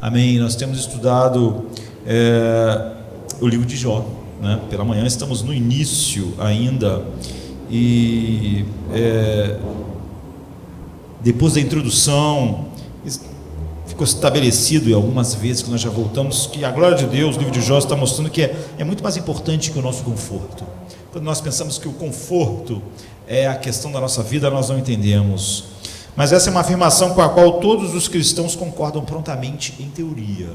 Amém. Nós temos estudado o livro de Jó, né? Pela manhã estamos no início ainda e depois da introdução ficou estabelecido, e algumas vezes que nós já voltamos, que a glória de Deus, o livro de Jó está mostrando que é muito mais importante que o nosso conforto. Quando nós pensamos que o conforto é a questão da nossa vida, nós não entendemos. Mas essa é uma afirmação com a qual todos os cristãos concordam prontamente em teoria.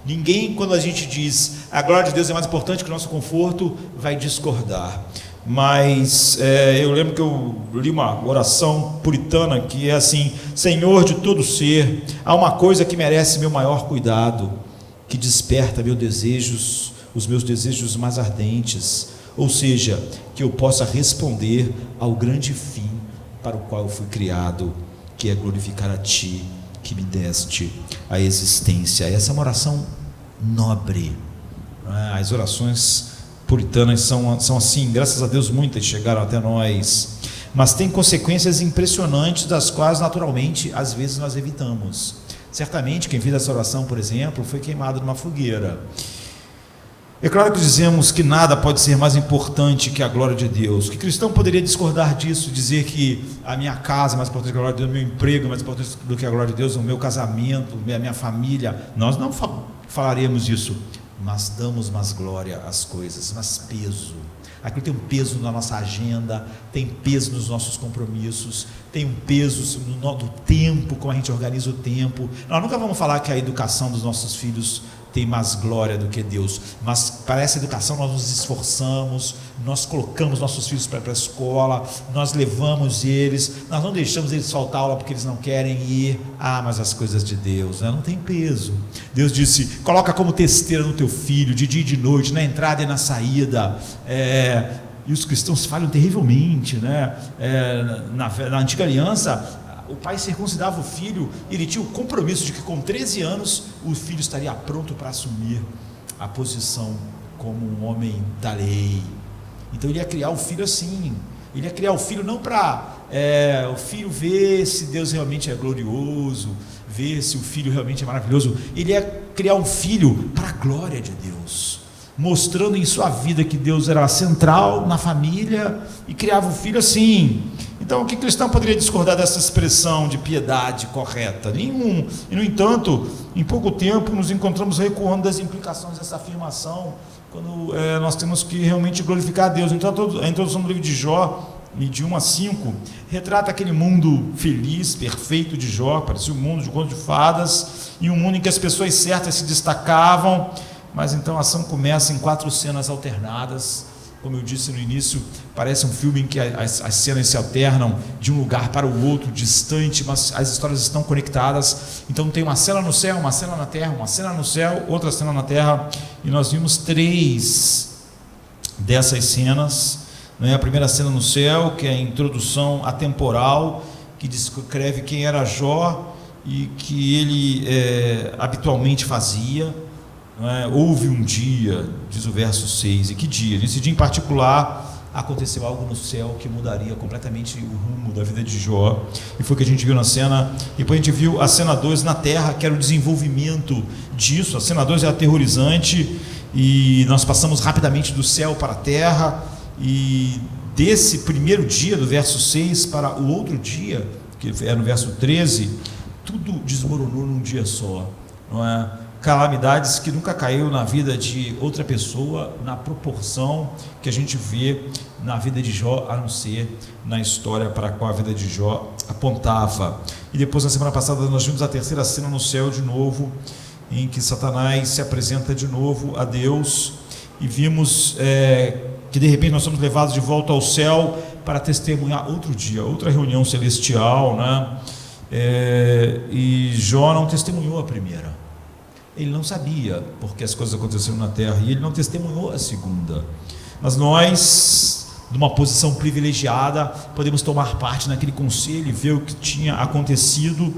Ninguém, quando a gente diz a glória de Deus é mais importante que o nosso conforto, vai discordar. Mas eu lembro que eu li uma oração puritana que é assim: Senhor de todo ser, há uma coisa que merece meu maior cuidado, que desperta os meus desejos mais ardentes, ou seja, que eu possa responder ao grande fim para o qual eu fui criado, que é glorificar a Ti, que me deste a existência. Essa é uma oração nobre. As orações puritanas são assim, graças a Deus muitas chegaram até nós, mas tem consequências impressionantes, das quais naturalmente às vezes nós evitamos. Certamente quem fez essa oração, por exemplo, foi queimado numa fogueira. É claro que dizemos que nada pode ser mais importante que a glória de Deus. Que cristão poderia discordar disso, dizer que a minha casa é mais importante que a glória de Deus, o meu emprego é mais importante do que a glória de Deus, o meu casamento, a minha família? Nós não falaremos isso, mas damos mais glória às coisas, mais peso. Aquilo tem um peso na nossa agenda, tem peso nos nossos compromissos, tem um peso do tempo, como a gente organiza o tempo. Nós nunca vamos falar que a educação dos nossos filhos tem mais glória do que Deus, mas para essa educação nós nos esforçamos, nós colocamos nossos filhos para a escola, nós levamos eles, nós não deixamos eles faltar aula porque eles não querem ir. Mas as coisas de Deus, né, não tem peso. Deus disse: coloca como testeira no teu filho, de dia e de noite, na entrada e na saída. E os cristãos falham terrivelmente, né? Na antiga aliança, o pai circuncidava o filho, ele tinha o compromisso de que com 13 anos o filho estaria pronto para assumir a posição como um homem da lei. Então ele ia criar o filho assim, ele ia criar o filho não para o filho ver se Deus realmente é glorioso, ver se o filho realmente é maravilhoso. Ele ia criar um filho para a glória de Deus, mostrando em sua vida que Deus era central na família, e criava o filho assim. Então, que cristão poderia discordar dessa expressão de piedade correta? Nenhum. E, no entanto, em pouco tempo nos encontramos recuando das implicações dessa afirmação, quando nós temos que realmente glorificar a Deus. Então, a introdução do livro de Jó, de 1 a 5, retrata aquele mundo feliz, perfeito de Jó, parecia um mundo de conto de fadas, e um mundo em que as pessoas certas se destacavam. Mas então a ação começa em 4 cenas alternadas. Como eu disse no início, parece um filme em que as cenas se alternam de um lugar para o outro, distante, mas as histórias estão conectadas. Então tem uma cena no céu, uma cena na terra, uma cena no céu, outra cena na terra, e nós vimos 3 dessas cenas. A primeira cena no céu, que é a introdução atemporal, que descreve quem era Jó e que ele habitualmente fazia. Houve um dia, diz o verso 6, e que dia? Nesse dia em particular aconteceu algo no céu que mudaria completamente o rumo da vida de Jó, e foi o que a gente viu na cena. Depois a gente viu a cena 2 na terra, que era o desenvolvimento disso. A cena 2 é aterrorizante, e nós passamos rapidamente do céu para a terra, e desse primeiro dia, do verso 6 para o outro dia, que é no verso 13, tudo desmoronou num dia só, não é? Calamidades que nunca caiu na vida de outra pessoa na proporção que a gente vê na vida de Jó, a não ser na história para a qual a vida de Jó apontava. E depois, na semana passada, nós vimos a terceira cena no céu de novo, em que Satanás se apresenta de novo a Deus, e vimos que de repente nós somos levados de volta ao céu para testemunhar outro dia, outra reunião celestial, né? E Jó não testemunhou a primeira. Ele não sabia porque as coisas aconteceram na terra, e ele não testemunhou a segunda. Mas nós, numa posição privilegiada, podemos tomar parte naquele conselho e ver o que tinha acontecido.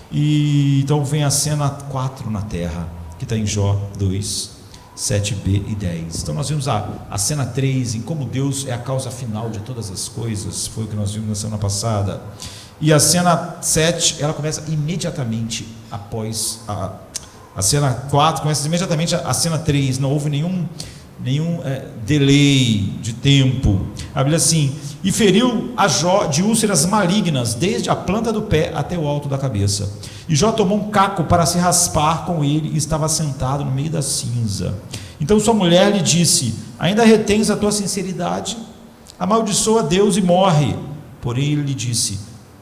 E então vem a cena 4 na terra, que está em Jó 2, 7b e 10. Então nós vimos a cena 3, em como Deus é a causa final de todas as coisas, foi o que nós vimos na semana passada. E a cena 7, ela começa imediatamente após A cena 4 começa imediatamente a cena 3, não houve nenhum delay de tempo. A Bíblia assim: e feriu a Jó de úlceras malignas, desde a planta do pé até o alto da cabeça. E Jó tomou um caco para se raspar com ele, e estava sentado no meio da cinza. Então sua mulher lhe disse: ainda retens a tua sinceridade? Amaldiçoa Deus e morre. Porém ele lhe disse: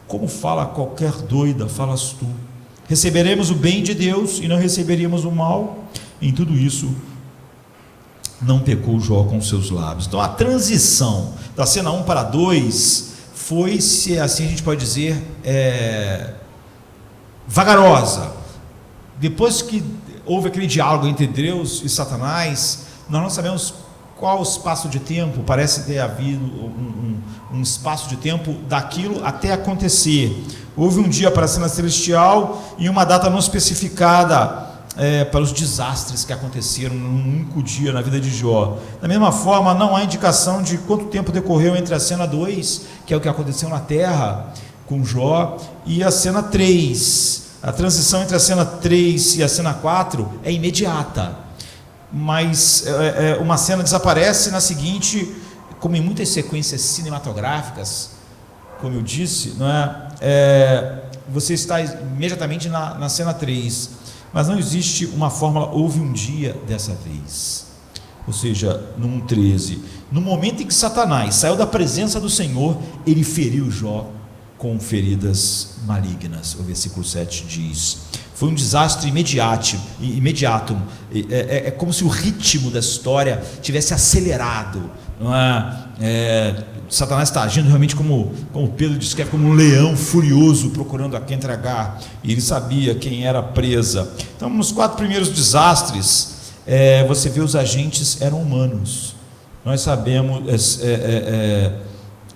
como fala qualquer doida, falas tu. Receberemos o bem de Deus e não receberíamos o mal? Em tudo isso não pecou Jó com seus lábios. Então a transição da cena 1 para 2 foi, se assim a gente pode dizer, vagarosa. Depois que houve aquele diálogo entre Deus e Satanás, nós não sabemos qual o espaço de tempo, parece ter havido um espaço de tempo daquilo até acontecer. Houve um dia para a cena celestial e uma data não especificada para os desastres que aconteceram num único dia na vida de Jó. Da mesma forma, não há indicação de quanto tempo decorreu entre a cena 2, que é o que aconteceu na terra com Jó, e a cena 3. A transição entre a cena 3 e a cena 4 é imediata, mas uma cena desaparece na seguinte, como em muitas sequências cinematográficas, como eu disse, não você está imediatamente na cena 3, mas não existe uma fórmula, houve um dia dessa vez. Ou seja, no 1:13, no momento em que Satanás saiu da presença do Senhor, ele feriu Jó com feridas malignas. O versículo 7 diz: foi um desastre imediato. É como se o ritmo da história tivesse acelerado, não é? Satanás está agindo realmente como Pedro descreve, como um leão furioso procurando a quem tragar, e ele sabia quem era a presa. Então, nos 4 primeiros desastres, você vê os agentes eram humanos. Nós sabemos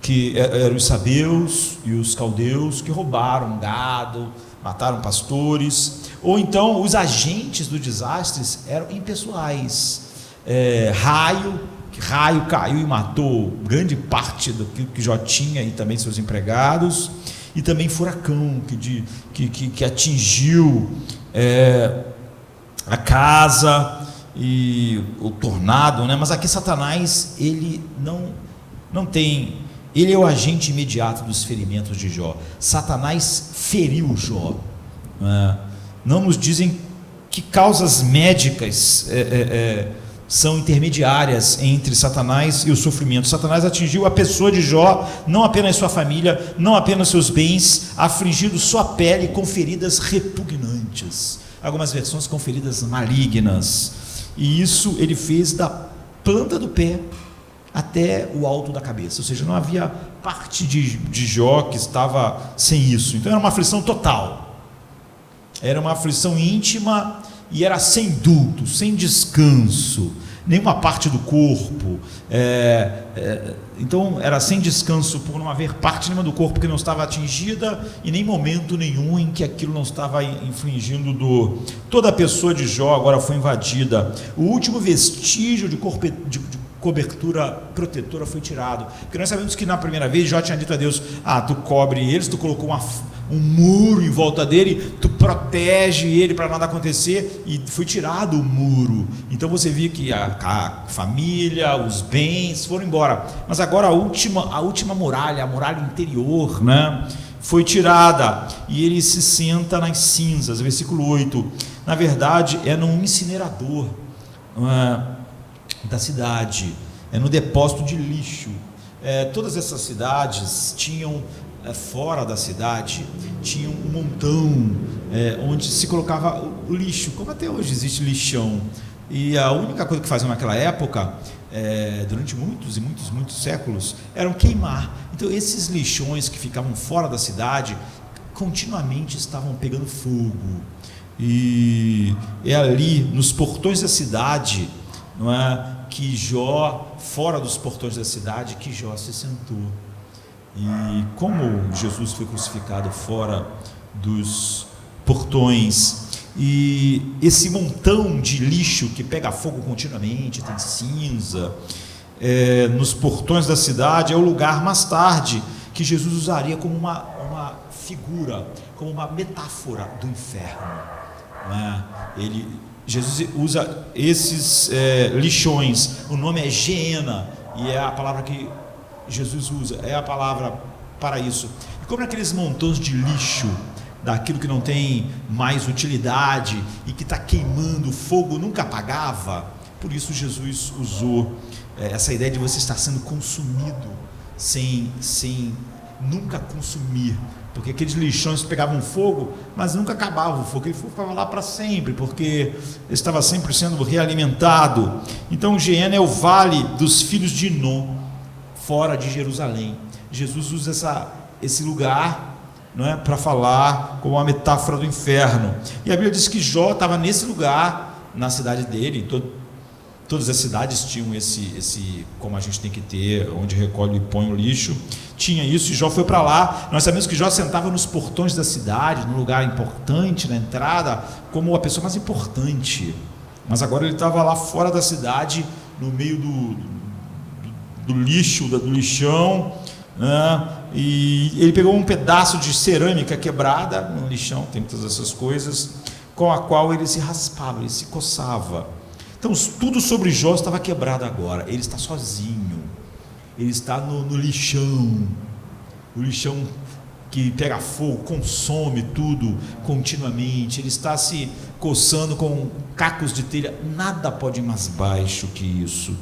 que eram os sabeus e os caldeus que roubaram gado, mataram pastores. Ou então os agentes dos desastres eram impessoais. Raio caiu e matou grande parte do que Jó tinha e também seus empregados. E também furacão que atingiu a casa, e o tornado, né? Mas aqui Satanás, ele não tem, ele é o agente imediato dos ferimentos de Jó. Satanás feriu Jó. Não nos dizem que causas médicas são intermediárias entre Satanás e o sofrimento. Satanás atingiu a pessoa de Jó, não apenas sua família, não apenas seus bens, afligindo sua pele com feridas repugnantes, algumas versões com feridas malignas, e isso ele fez da planta do pé até o alto da cabeça, ou seja, não havia parte de Jó que estava sem isso. Então era uma aflição total, era uma aflição íntima, e era sem duto, sem descanso, nenhuma parte do corpo, então era sem descanso por não haver parte nenhuma do corpo que não estava atingida, e nem momento nenhum em que aquilo não estava infligindo dor. Toda a pessoa de Jó agora foi invadida, o último vestígio de cobertura protetora foi tirado, porque nós sabemos que na primeira vez Jó tinha dito a Deus: tu cobre eles, tu colocou um muro em volta dele, tu protege ele para nada acontecer, e foi tirado o muro. Então você via que a família, os bens foram embora, mas agora a última muralha, a muralha interior, né, foi tirada, e ele se senta nas cinzas. Versículo 8, na verdade é num incinerador da cidade, no depósito de lixo. Todas essas cidades tinham, fora da cidade, tinha um montão onde se colocava o lixo, como até hoje existe lixão, e a única coisa que faziam naquela época, durante muitos séculos, eram queimar. Então esses lixões que ficavam fora da cidade continuamente estavam pegando fogo, e é ali nos portões da cidade, não é, que Jó, fora dos portões da cidade, que Jó se sentou. E como Jesus foi crucificado fora dos portões, e esse montão de lixo que pega fogo continuamente, tem cinza, nos portões da cidade, é o lugar mais tarde que Jesus usaria como uma figura, como uma metáfora do inferno. não é? Jesus usa esses lixões, o nome é Geena, e é a palavra que Jesus usa, é a palavra para isso. E como aqueles montões de lixo, daquilo que não tem mais utilidade e que está queimando, o fogo nunca apagava, por isso Jesus usou essa ideia de você estar sendo consumido sem nunca consumir, porque aqueles lixões pegavam fogo, mas nunca acabava o fogo, ele ficava lá para sempre, porque estava sempre sendo realimentado. Então Geena é o vale dos filhos de Inom, fora de Jerusalém. Jesus usa esse lugar, não é, para falar como uma metáfora do inferno. E a Bíblia diz que Jó estava nesse lugar, na cidade dele. Todas as cidades tinham esse, como a gente tem que ter, onde recolhe e põe o lixo, tinha isso, e Jó foi para lá. Nós sabemos que Jó sentava nos portões da cidade, num lugar importante, na entrada, como a pessoa mais importante, mas agora ele estava lá fora da cidade, no meio do lixo, do lixão, né? E ele pegou um pedaço de cerâmica quebrada no lixão, tem todas essas coisas, com a qual ele se raspava, ele se coçava. Então tudo sobre Jó estava quebrado agora. Ele está sozinho, ele está no lixão, o lixão que pega fogo, consome tudo continuamente. Ele está se coçando com cacos de telha. Nada pode ir mais baixo que isso.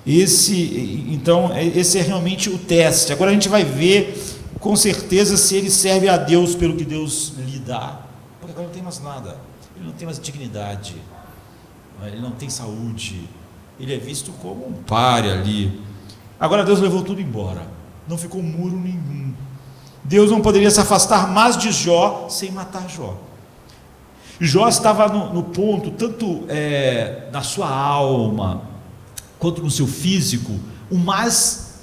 Então esse é realmente o teste. Agora a gente vai ver com certeza se ele serve a Deus pelo que Deus lhe dá, porque agora não tem mais nada, ele não tem mais dignidade, ele não tem saúde, ele é visto como um páreo ali. Agora Deus levou tudo embora, não ficou muro nenhum. Deus não poderia se afastar mais de Jó sem matar Jó. Jó estava no ponto, tanto na sua alma quanto no seu físico, o mais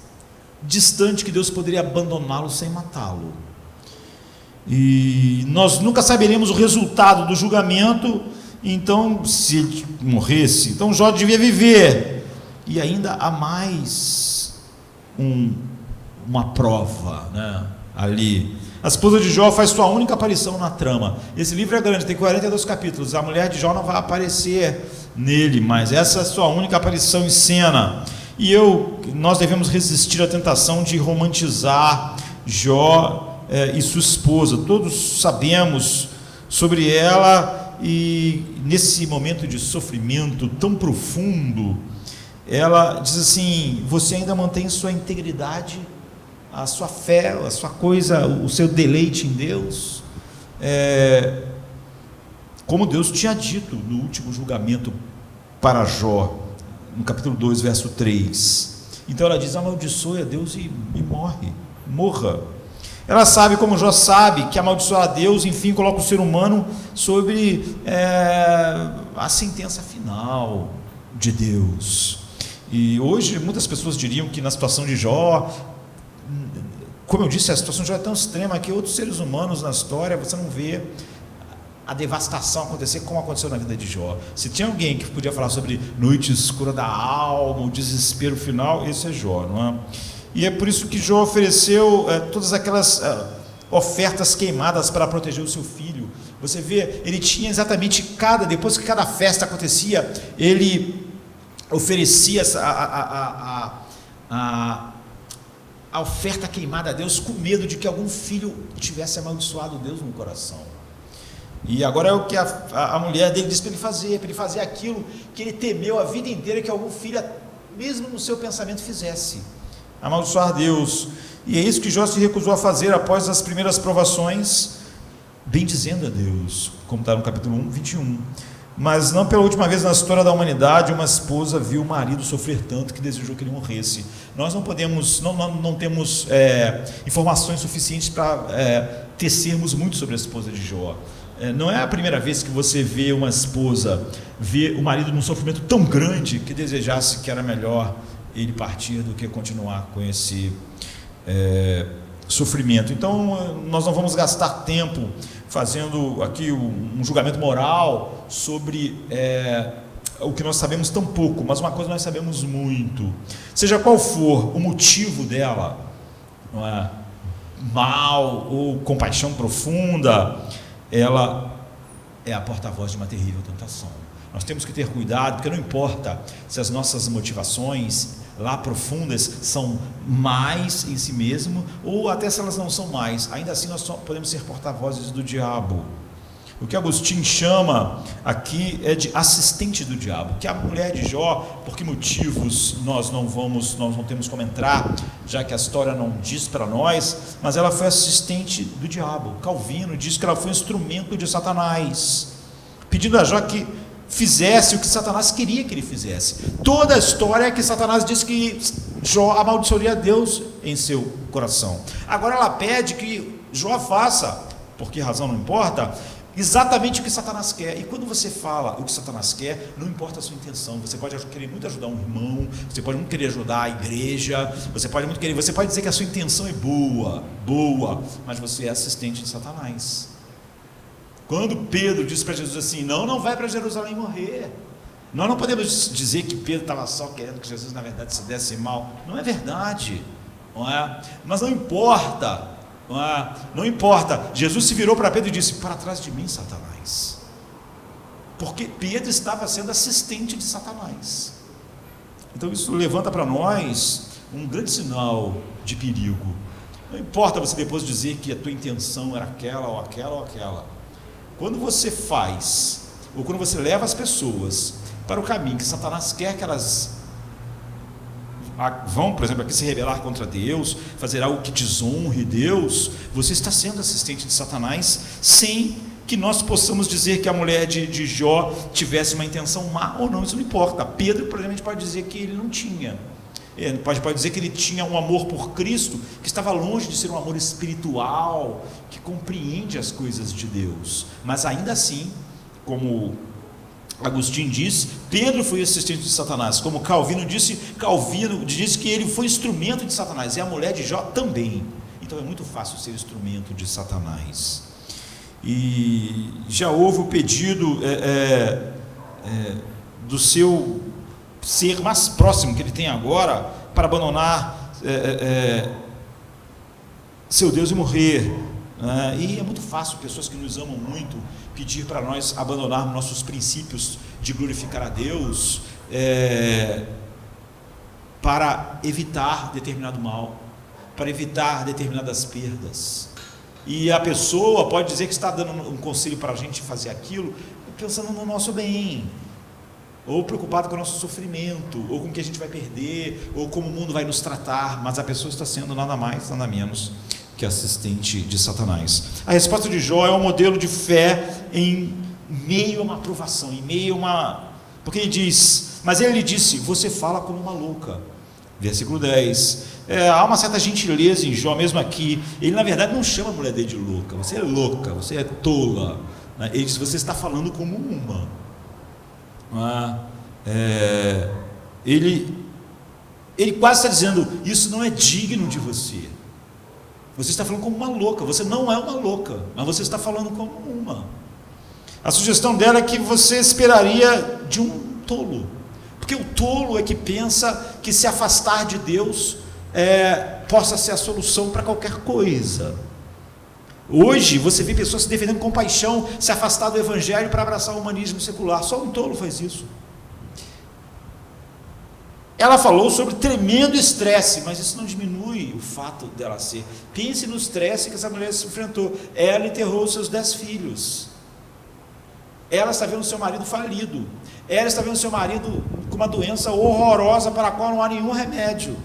distante que Deus poderia abandoná-lo sem matá-lo. E nós nunca saberemos o resultado do julgamento. Então, se ele morresse, então Jó devia viver. E ainda há mais uma prova, né, ali. A esposa de Jó faz sua única aparição na trama. Esse livro é grande, tem 42 capítulos. A mulher de Jó não vai aparecer nele, mas essa é a sua única aparição em cena. E nós devemos resistir à tentação de romantizar Jó e sua esposa. Todos sabemos sobre ela, e nesse momento de sofrimento tão profundo, ela diz assim: você ainda mantém sua integridade, a sua fé, a sua coisa, o seu deleite em Deus, como Deus tinha dito no último julgamento para Jó, no capítulo 2, verso 3. Então ela diz: amaldiçoe a Deus e morra. Ela sabe, como Jó sabe, que amaldiçoar a Deus, enfim, coloca o ser humano sobre a sentença final de Deus. E hoje muitas pessoas diriam que na situação de Jó, como eu disse, a situação de Jó é tão extrema que outros seres humanos na história você não vê a devastação acontecer como aconteceu na vida de Jó. Se tinha alguém que podia falar sobre noite escura da alma, o desespero final, esse é Jó, não é? E é por isso que Jó ofereceu todas aquelas ofertas queimadas para proteger o seu filho. Você vê, ele tinha exatamente depois que cada festa acontecia, ele oferecia a oferta queimada a Deus, com medo de que algum filho tivesse amaldiçoado Deus no coração. E agora é o que a mulher dele disse para ele fazer aquilo que ele temeu a vida inteira que algum filho, mesmo no seu pensamento, fizesse: amaldiçoar Deus. E é isso que Jó se recusou a fazer após as primeiras provações, bendizendo a Deus, como está no capítulo 1, 21. Mas não pela última vez na história da humanidade uma esposa viu o marido sofrer tanto que desejou que ele morresse. Nós não podemos, não temos informações suficientes para tecermos muito sobre a esposa de Jó. Não é a primeira vez que você vê uma esposa ver o marido num sofrimento tão grande que desejasse que era melhor ele partir do que continuar com esse sofrimento. Então nós não vamos gastar tempo fazendo aqui um julgamento moral sobre o que nós sabemos tão pouco, mas uma coisa nós sabemos muito: seja qual for o motivo dela, não é? Mal ou compaixão profunda, ela é a porta-voz de uma terrível tentação. Nós temos que ter cuidado, porque não importa se as nossas motivações lá profundas são mais em si mesmo, ou até se elas não são mais, ainda assim nós podemos ser porta-vozes do diabo. O que Agostinho chama aqui é de assistente do diabo, que a mulher de Jó, por que motivos nós não temos como entrar, já que a história não diz para nós, mas ela foi assistente do diabo. Calvino diz que ela foi instrumento de Satanás, pedindo a Jó que fizesse o que Satanás queria que ele fizesse. Toda a história é que Satanás disse que Jó amaldiçoaria Deus em seu coração. Agora ela pede que Jó faça, por que razão não importa, exatamente o que Satanás quer. E quando você fala o que Satanás quer, não importa a sua intenção. Você pode querer muito ajudar um irmão, você pode muito querer ajudar a igreja, você pode dizer que a sua intenção é boa, mas você é assistente de Satanás. Quando Pedro disse para Jesus assim, não vai para Jerusalém morrer, nós não podemos dizer que Pedro estava só querendo que Jesus na verdade se desse mal. Não é verdade, não é? Mas não importa. Não importa, Jesus se virou para Pedro e disse, para trás de mim, Satanás, porque Pedro estava sendo assistente de Satanás. Então isso levanta para nós um grande sinal de perigo. Não importa você depois dizer que a tua intenção era aquela ou aquela ou aquela, quando você faz, ou quando você leva as pessoas para o caminho que Satanás quer que elas vão, por exemplo, aqui se rebelar contra Deus, fazer algo que desonre Deus, você está sendo assistente de Satanás, sem que nós possamos dizer que a mulher de Jó tivesse uma intenção má ou não, isso não importa. Pedro, por exemplo, pode dizer que ele não tinha, pode dizer que ele tinha um amor por Cristo, que estava longe de ser um amor espiritual, que compreende as coisas de Deus, mas ainda assim, como Agostinho diz, Pedro foi assistente de Satanás, como Calvino disse que ele foi instrumento de Satanás, e a mulher de Jó também. Então é muito fácil ser instrumento de Satanás. E já houve o pedido do seu ser mais próximo que ele tem agora, para abandonar seu Deus e morrer. E é muito fácil pessoas que nos amam muito pedir para nós abandonarmos nossos princípios de glorificar a Deus para evitar determinado mal, para evitar determinadas perdas. E a pessoa pode dizer que está dando um conselho para a gente fazer aquilo pensando no nosso bem, ou preocupado com o nosso sofrimento, ou com o que a gente vai perder, ou como o mundo vai nos tratar, mas a pessoa está sendo nada mais, nada menos que assistente de Satanás. A resposta de Jó é um modelo de fé em meio a uma provação, em meio a uma... Porque ele diz, mas ele lhe disse, você fala como uma louca. Versículo 10. Há uma certa gentileza em Jó, mesmo aqui. Ele na verdade não chama a mulher dele de louca, você é louca, você é tola. Ele diz, você está falando como uma. Ele quase está dizendo, isso não é digno de você. Você está falando como uma louca, você não é uma louca, mas você está falando como uma. A sugestão dela é que você esperaria de um tolo, porque o tolo é que pensa que se afastar de Deus possa ser a solução para qualquer coisa. Hoje você vê pessoas se defendendo com paixão, se afastar do evangelho para abraçar o humanismo secular. Só um tolo faz isso. Ela falou sobre tremendo estresse, mas isso não diminui o fato dela ser. Pense no estresse que essa mulher se enfrentou. Ela enterrou seus 10 filhos. Ela está vendo seu marido falido. Ela está vendo seu marido com uma doença horrorosa para a qual não há nenhum remédio.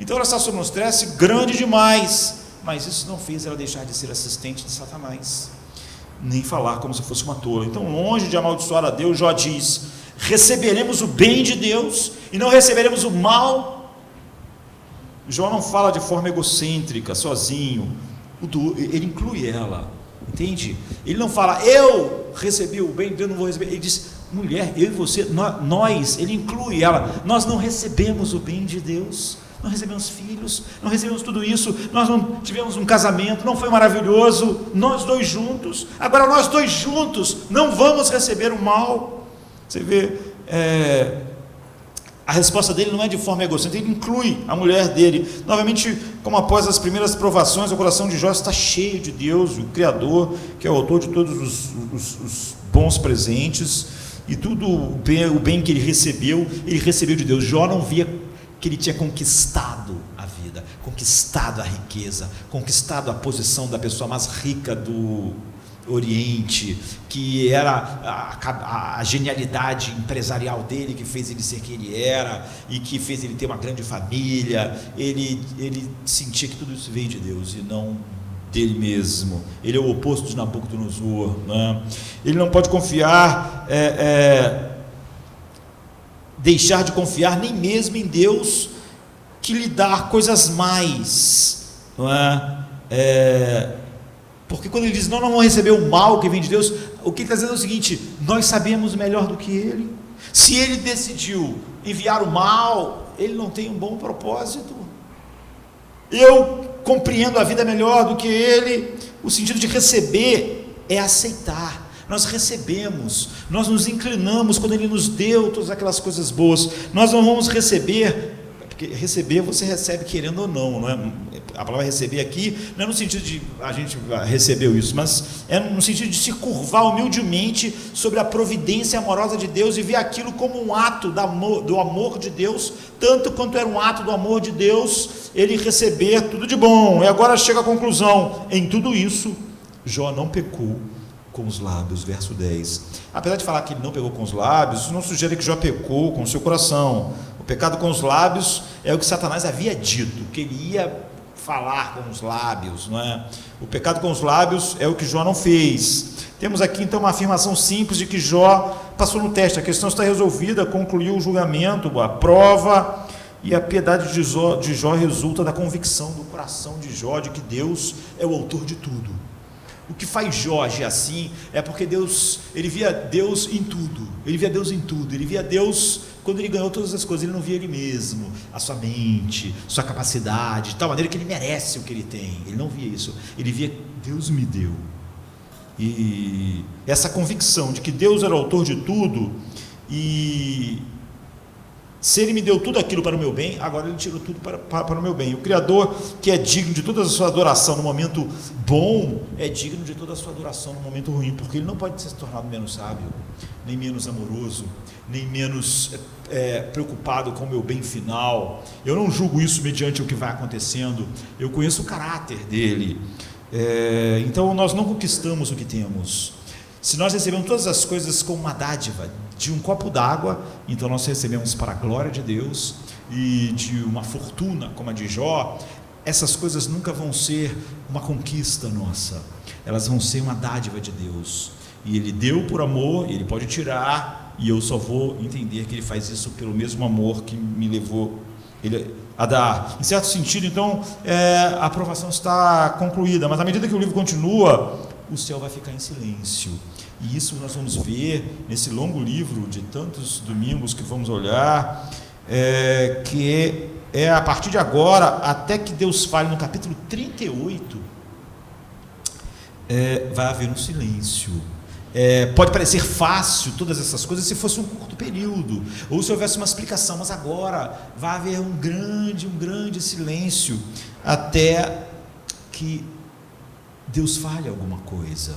Então ela está sob um estresse grande demais. Mas isso não fez ela deixar de ser assistente de Satanás, nem falar como se fosse uma tola. Então, longe de amaldiçoar a Deus, Jó diz, receberemos o bem de Deus e não receberemos o mal. Jó não fala de forma egocêntrica, sozinho, ele inclui ela, entende? Ele não fala, eu recebi o bem de Deus, não vou receber. Ele diz, mulher, eu e você, nós, ele inclui ela, nós não recebemos o bem de Deus, não recebemos filhos, não recebemos tudo isso, nós não tivemos um casamento, não foi maravilhoso, nós dois juntos, agora nós dois juntos não vamos receber o mal. Você vê, A resposta dele não é de forma egocêntrica, ele inclui a mulher dele. Novamente, como após as primeiras provações, o coração de Jó está cheio de Deus, o Criador, que é o autor de todos os bons presentes, e tudo o bem que ele recebeu de Deus. Jó não via que ele tinha conquistado a vida, conquistado a riqueza, conquistado a posição da pessoa mais rica do Oriente, que era a genialidade empresarial dele que fez ele ser quem ele era e que fez ele ter uma grande família. Ele sentia que tudo isso veio de Deus e não dele mesmo. Ele é o oposto de Nabucodonosor, né? Ele não pode confiar, deixar de confiar nem mesmo em Deus, que lhe dá coisas mais, não é? Porque quando ele diz, não vão receber o mal que vem de Deus, o que ele está dizendo é o seguinte: nós sabemos melhor do que ele. Se ele decidiu enviar o mal, ele não tem um bom propósito. Eu compreendo a vida melhor do que ele. O sentido de receber é aceitar. Nós recebemos, nós nos inclinamos quando ele nos deu todas aquelas coisas boas. Nós não vamos receber, porque receber você recebe querendo ou não é? A palavra receber aqui não é no sentido de a gente recebeu isso, mas é no sentido de se curvar humildemente sobre a providência amorosa de Deus e ver aquilo como um ato do amor de Deus, tanto quanto era um ato do amor de Deus ele receber tudo de bom. E agora chega a conclusão: em tudo isso Jó não pecou com os lábios, verso 10. Apesar de falar que ele não pecou com os lábios, isso não sugere que Jó pecou com o seu coração. O pecado com os lábios é o que Satanás havia dito, que ele ia falar com os lábios, não é? O pecado com os lábios é o que Jó não fez. Temos aqui então uma afirmação simples de que Jó passou no teste, a questão está resolvida, concluiu o julgamento, a prova, e a piedade de Jó resulta da convicção do coração de Jó de que Deus é o autor de tudo. O que faz Jó agir assim é porque ele via Deus em tudo, ele via Deus quando ele ganhou todas as coisas. Ele não via ele mesmo, a sua mente, sua capacidade, de tal maneira que ele merece o que ele tem. Ele não via isso, ele via Deus me deu. E essa convicção de que Deus era o autor de tudo, e se ele me deu tudo aquilo para o meu bem, agora ele tirou tudo para o meu bem. O Criador, que é digno de toda a sua adoração no momento bom, é digno de toda a sua adoração no momento ruim, porque ele não pode ser tornado menos sábio, nem menos amoroso, nem menos preocupado com o meu bem final. Eu não julgo isso mediante o que vai acontecendo, eu conheço o caráter dele. Então nós não conquistamos o que temos. Se nós recebemos todas as coisas como uma dádiva de um copo d'água, então nós recebemos para a glória de Deus, e de uma fortuna como a de Jó, essas coisas nunca vão ser uma conquista nossa, elas vão ser uma dádiva de Deus, e Ele deu por amor, Ele pode tirar, e eu só vou entender que Ele faz isso pelo mesmo amor que me levou a dar. Em certo sentido, então, a aprovação está concluída, mas à medida que o livro continua, o céu vai ficar em silêncio, e isso nós vamos ver nesse longo livro de tantos domingos que vamos olhar, que é a partir de agora, até que Deus fale no capítulo 38, vai haver um silêncio. Pode parecer fácil todas essas coisas se fosse um curto período, ou se houvesse uma explicação, mas agora vai haver um grande silêncio, até que Deus fale alguma coisa.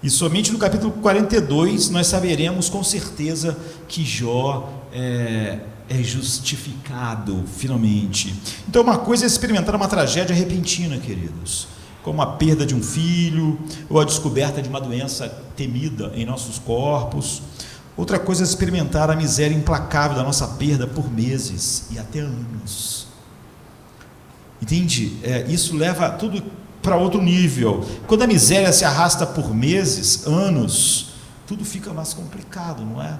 E somente no capítulo 42 nós saberemos com certeza que Jó é justificado finalmente. Então uma coisa é experimentar uma tragédia repentina, queridos, como a perda de um filho, ou a descoberta de uma doença temida em nossos corpos. Outra coisa é experimentar a miséria implacável da nossa perda por meses e até anos. Entende? Isso leva tudo para outro nível. Quando a miséria se arrasta por meses, anos, tudo fica mais complicado, não é?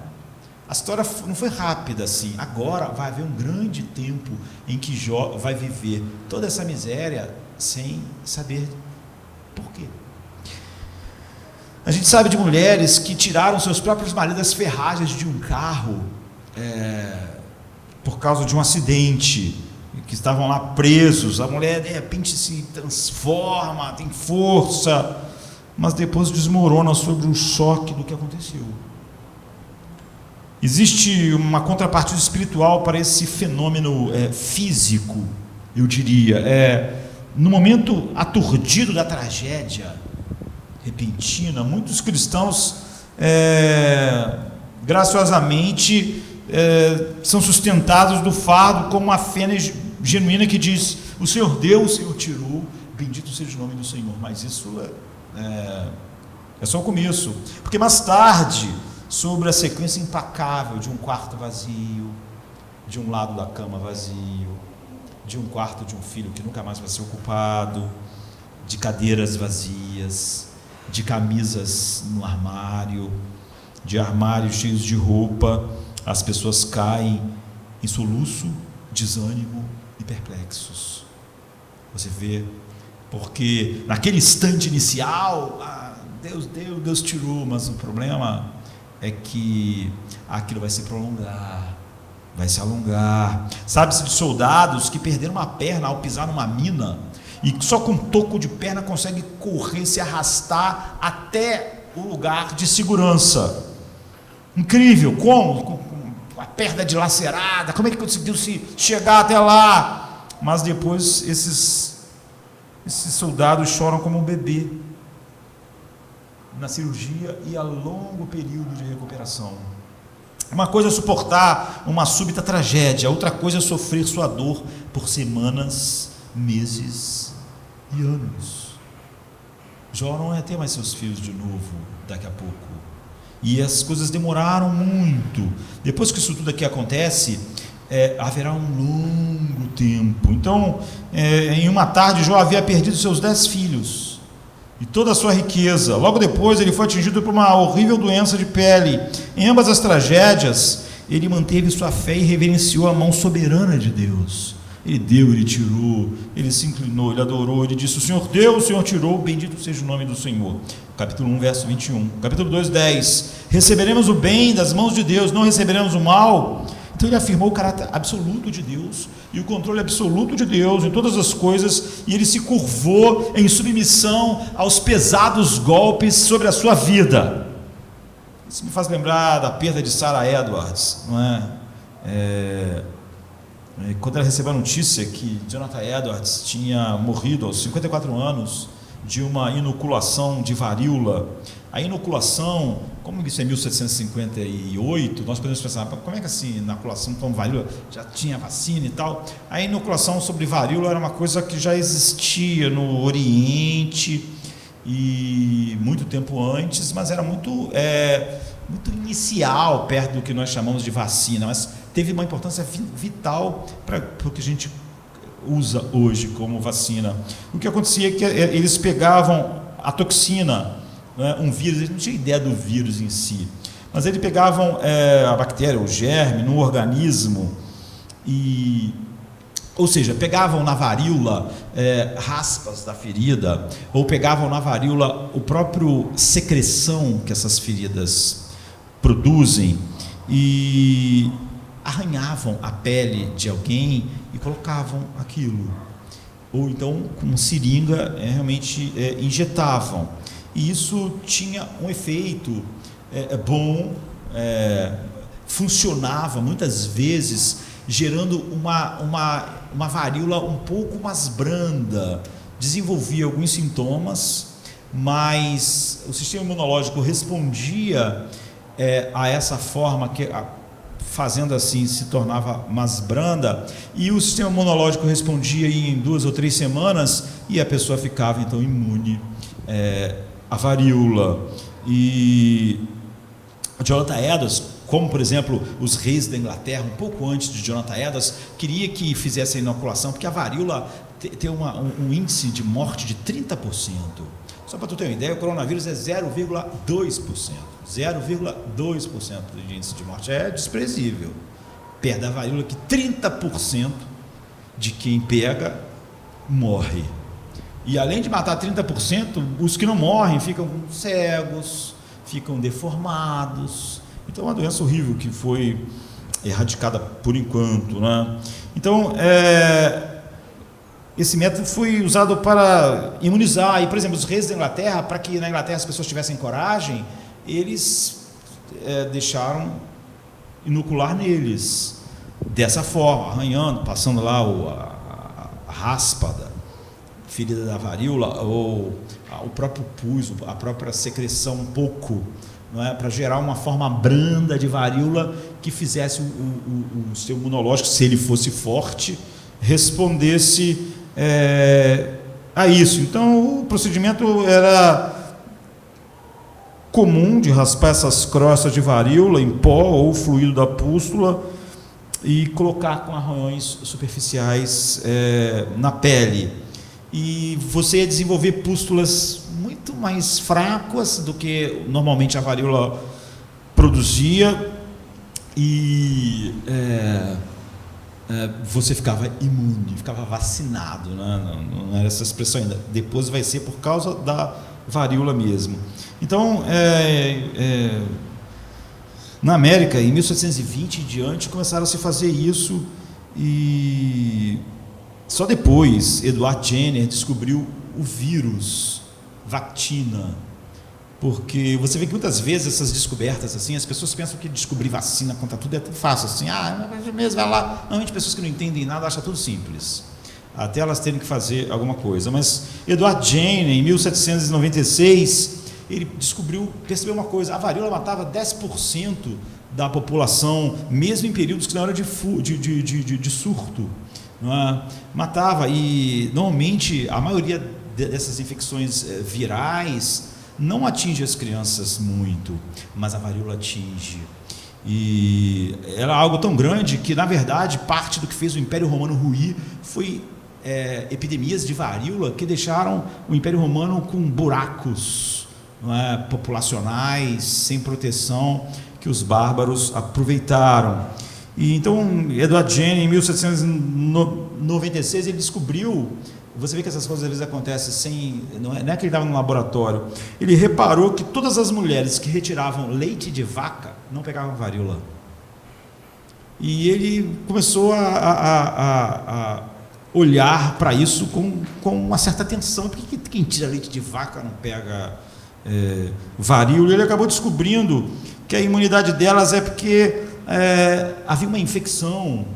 A história não foi rápida assim. Agora vai haver um grande tempo em que Jó vai viver toda essa miséria sem saber por quê. A gente sabe de mulheres que tiraram seus próprios maridos das ferragens de um carro por causa de um acidente, que estavam lá presos. A mulher de repente se transforma, tem força, mas depois desmorona sobre o choque do que aconteceu. Existe uma contrapartida espiritual para esse fenômeno físico, eu diria. No momento aturdido da tragédia repentina, muitos cristãos, graciosamente, são sustentados do fardo como uma fé genuína que diz: o Senhor deu, o Senhor tirou, bendito seja o nome do Senhor. Mas isso é só o começo, porque mais tarde, sobre a sequência impecável de um quarto vazio, de um lado da cama vazio, de um quarto de um filho que nunca mais vai ser ocupado, de cadeiras vazias, de camisas no armário, de armários cheios de roupa, as pessoas caem em soluço, desânimo e perplexos. Você vê, porque naquele instante inicial, Deus deu, Deus tirou, mas o problema é que aquilo vai se prolongar, vai se alongar. Sabe-se de soldados que perderam uma perna ao pisar numa mina e só com um toco de perna consegue correr, se arrastar até o lugar de segurança. Incrível, como? Com a perna dilacerada, como é que conseguiu se chegar até lá? Mas depois esses soldados choram como um bebê na cirurgia e a longo período de recuperação. Uma coisa é suportar uma súbita tragédia, outra coisa é sofrer sua dor por semanas, meses e anos. Jó não ia ter mais seus filhos de novo daqui a pouco, e as coisas demoraram muito. Depois que isso tudo aqui acontece, haverá um longo tempo. Então, em uma tarde, Jó havia perdido seus 10 filhos e toda a sua riqueza. Logo depois ele foi atingido por uma horrível doença de pele. Em ambas as tragédias, ele manteve sua fé e reverenciou a mão soberana de Deus. Ele deu, ele tirou, ele se inclinou, ele adorou, ele disse: o Senhor deu, o Senhor tirou, bendito seja o nome do Senhor. Capítulo 1, verso 21. Capítulo 2, 10. Receberemos o bem das mãos de Deus, não receberemos o mal. Então ele afirmou o caráter absoluto de Deus e o controle absoluto de Deus em todas as coisas, e ele se curvou em submissão aos pesados golpes sobre a sua vida. Isso me faz lembrar da perda de Sarah Edwards, não é? Quando ela recebeu a notícia que Jonathan Edwards tinha morrido aos 54 anos de uma inoculação de varíola. A inoculação, como isso é 1758, nós podemos pensar: como é que assim, inoculação com varíola, já tinha vacina e tal? A inoculação sobre varíola era uma coisa que já existia no Oriente e muito tempo antes, mas era muito inicial, perto do que nós chamamos de vacina, mas teve uma importância vital para o que a gente usa hoje como vacina. O que acontecia é que eles pegavam a toxina, né, um vírus, eles não tinham ideia do vírus em si, mas eles pegavam a bactéria, o germe, no organismo, ou seja, pegavam na varíola raspas da ferida, ou pegavam na varíola o próprio secreção que essas feridas produzem, e arranhavam a pele de alguém e colocavam aquilo, ou então com seringa realmente injetavam, e isso tinha um efeito bom, funcionava muitas vezes, gerando uma varíola um pouco mais branda, desenvolvia alguns sintomas, mas o sistema imunológico respondia a essa forma que fazendo assim se tornava mais branda, e o sistema imunológico respondia em 2 ou 3 semanas e a pessoa ficava então imune à varíola. E Jonathan Edwards, como por exemplo os reis da Inglaterra, um pouco antes de Jonathan Edwards, queria que fizesse a inoculação, porque a varíola tem um índice de morte de 30%. Só para tu ter uma ideia, o coronavírus é 0,2%. 0,2% de índice de morte. É desprezível. Perto da varíola, que 30% de quem pega morre. E além de matar 30%, os que não morrem ficam cegos, ficam deformados. Então é uma doença horrível que foi erradicada por enquanto, né? Então, esse método foi usado para imunizar. E, por exemplo, os reis da Inglaterra, para que na Inglaterra as pessoas tivessem coragem, eles deixaram inocular neles, dessa forma, arranhando, passando lá a raspa da ferida da varíola, ou o próprio pus, a própria secreção um pouco, não é, para gerar uma forma branda de varíola que fizesse o seu imunológico, se ele fosse forte, respondesse a isso. Então, o procedimento era comum de raspar essas crostas de varíola em pó ou fluido da pústula e colocar com arranhões superficiais na pele. E você ia desenvolver pústulas muito mais fracas do que normalmente a varíola produzia, e você ficava imune, ficava vacinado, né? Não era essa expressão ainda. Depois vai ser por causa da varíola mesmo. Então, na América, em 1720 em diante, começaram a se fazer isso, e só depois Edward Jenner descobriu o vírus Vactina, porque você vê que muitas vezes essas descobertas assim, as pessoas pensam que descobrir vacina contra tudo é tão fácil assim, mesmo vai lá. Normalmente pessoas que não entendem nada acham tudo simples, até elas terem que fazer alguma coisa. Mas Edward Jenner, em 1796, ele percebeu uma coisa: a varíola matava 10% da população, mesmo em períodos que não era de surto, não é? Matava. E normalmente a maioria dessas infecções virais não atinge as crianças muito, mas a varíola atinge. E era algo tão grande que, na verdade, parte do que fez o Império Romano ruir foi epidemias de varíola que deixaram o Império Romano com buracos, não é, populacionais, sem proteção, que os bárbaros aproveitaram. E então, Edward Jenner, em 1796, ele descobriu. Você vê que essas coisas às vezes acontecem não é que ele estava no laboratório. Ele reparou que todas as mulheres que retiravam leite de vaca não pegavam varíola. E ele começou a olhar para isso com uma certa atenção. Por que quem tira leite de vaca não pega varíola? Ele acabou descobrindo que a imunidade delas é porque havia uma infecção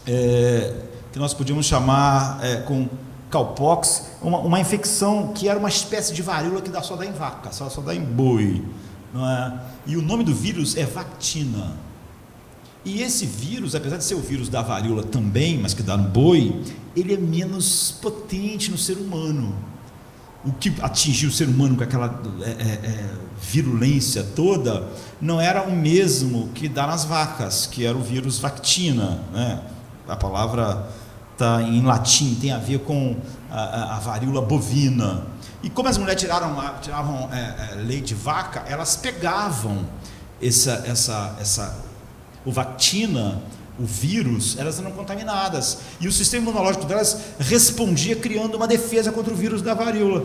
que nós podíamos chamar com cowpox, uma infecção que era uma espécie de varíola que só dá em vaca, só dá em boi, não é? E o nome do vírus é Vactina. E esse vírus, apesar de ser o vírus da varíola também, mas que dá no boi, ele é menos potente no ser humano. O que atingiu o ser humano com aquela virulência toda não era o mesmo que dá nas vacas, que era o vírus Vactina, né? A palavra está em latim, tem a ver com a varíola bovina. E como as mulheres tiravam leite de vaca, elas pegavam o Vactina, o vírus, elas eram contaminadas. E o sistema imunológico delas respondia criando uma defesa contra o vírus da varíola.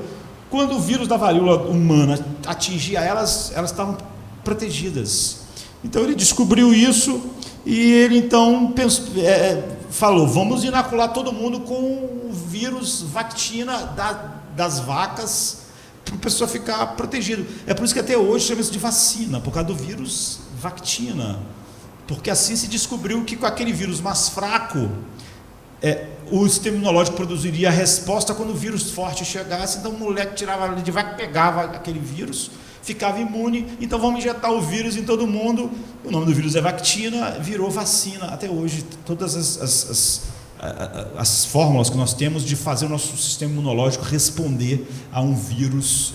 Quando o vírus da varíola humana atingia elas, elas estavam protegidas. Então ele descobriu isso e ele então falou: vamos inocular todo mundo com o vírus Vactina das vacas, para a pessoa ficar protegida. É por isso que até hoje chama isso de vacina, por causa do vírus Vactina, porque assim se descobriu que com aquele vírus mais fraco o sistema imunológico produziria a resposta quando o vírus forte chegasse. Então o moleque tirava de vaca, pegava aquele vírus, ficava imune. Então vamos injetar o vírus em todo mundo. O nome do vírus é Vactina, virou vacina. Até hoje, todas as fórmulas que nós temos de fazer o nosso sistema imunológico responder a um vírus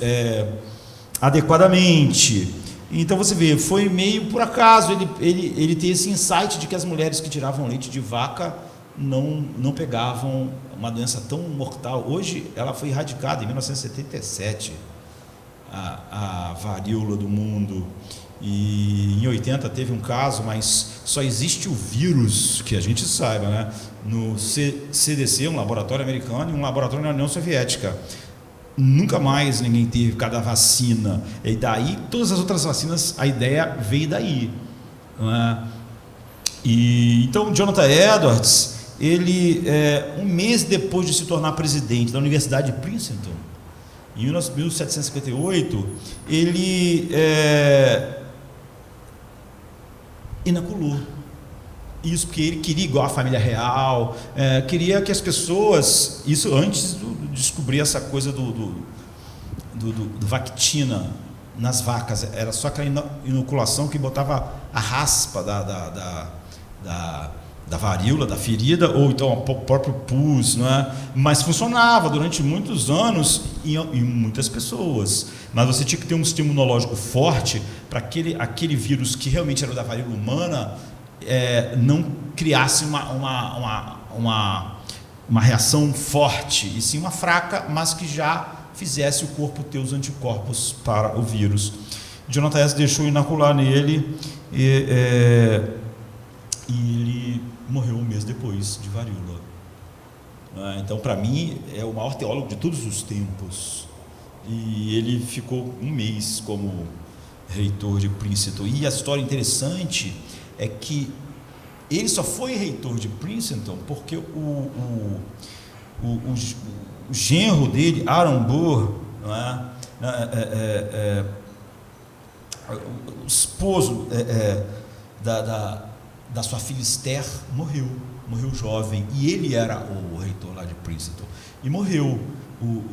adequadamente. Então você vê, foi meio por acaso ele ter esse insight de que as mulheres que tiravam leite de vaca não pegavam uma doença tão mortal. Hoje ela foi erradicada em 1977, a varíola do mundo, e em 80 teve um caso, mas só existe o vírus, que a gente saiba, né, no CDC, um laboratório americano, e um laboratório na União Soviética. Nunca mais ninguém teve cada vacina. E daí, todas as outras vacinas, a ideia veio daí, não é? E então Jonathan Edwards, ele um mês depois de se tornar presidente da Universidade de Princeton, em 1758, ele inoculou. Isso porque ele queria igual a família real, queria que as pessoas, isso antes de descobrir essa coisa do Vactina nas vacas, era só aquela inoculação que botava a raspa da varíola, da ferida, ou então o próprio pus, não é? Mas funcionava durante muitos anos em muitas pessoas. Mas você tinha que ter um sistema imunológico forte para aquele vírus que realmente era o da varíola humana não criasse uma reação forte, e sim uma fraca, mas que já fizesse o corpo ter os anticorpos para o vírus. Jonathan Edwards deixou inocular nele e ele morreu um mês depois de varíola. Então, para mim, é o maior teólogo de todos os tempos. E ele ficou um mês como reitor de Princeton. E a história interessante é que ele só foi reitor de Princeton porque o genro dele, Aaron Burr, o esposo da sua filha Esther, morreu jovem, e ele era o reitor lá de Princeton, e morreu o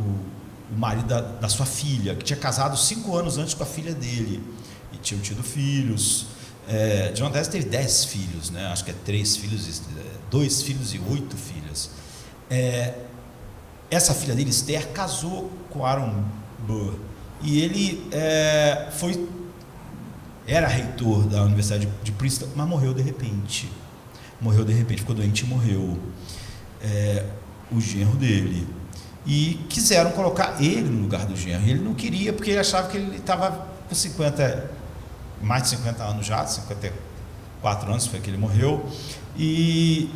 marido da sua filha, que tinha casado 5 anos antes com a filha dele, e tinham tido filhos. Jonathan Edwards teve 10 filhos, né? Acho que 3 filhos, 2 filhos e 8 filhas. Essa filha dele, Esther, casou com Aaron Burr, e ele era reitor da Universidade de Princeton, mas morreu de repente, ficou doente e morreu, o genro dele, e quiseram colocar ele no lugar do genro, e ele não queria, porque ele achava que ele estava com mais de 50 anos já, 54 anos foi que ele morreu, e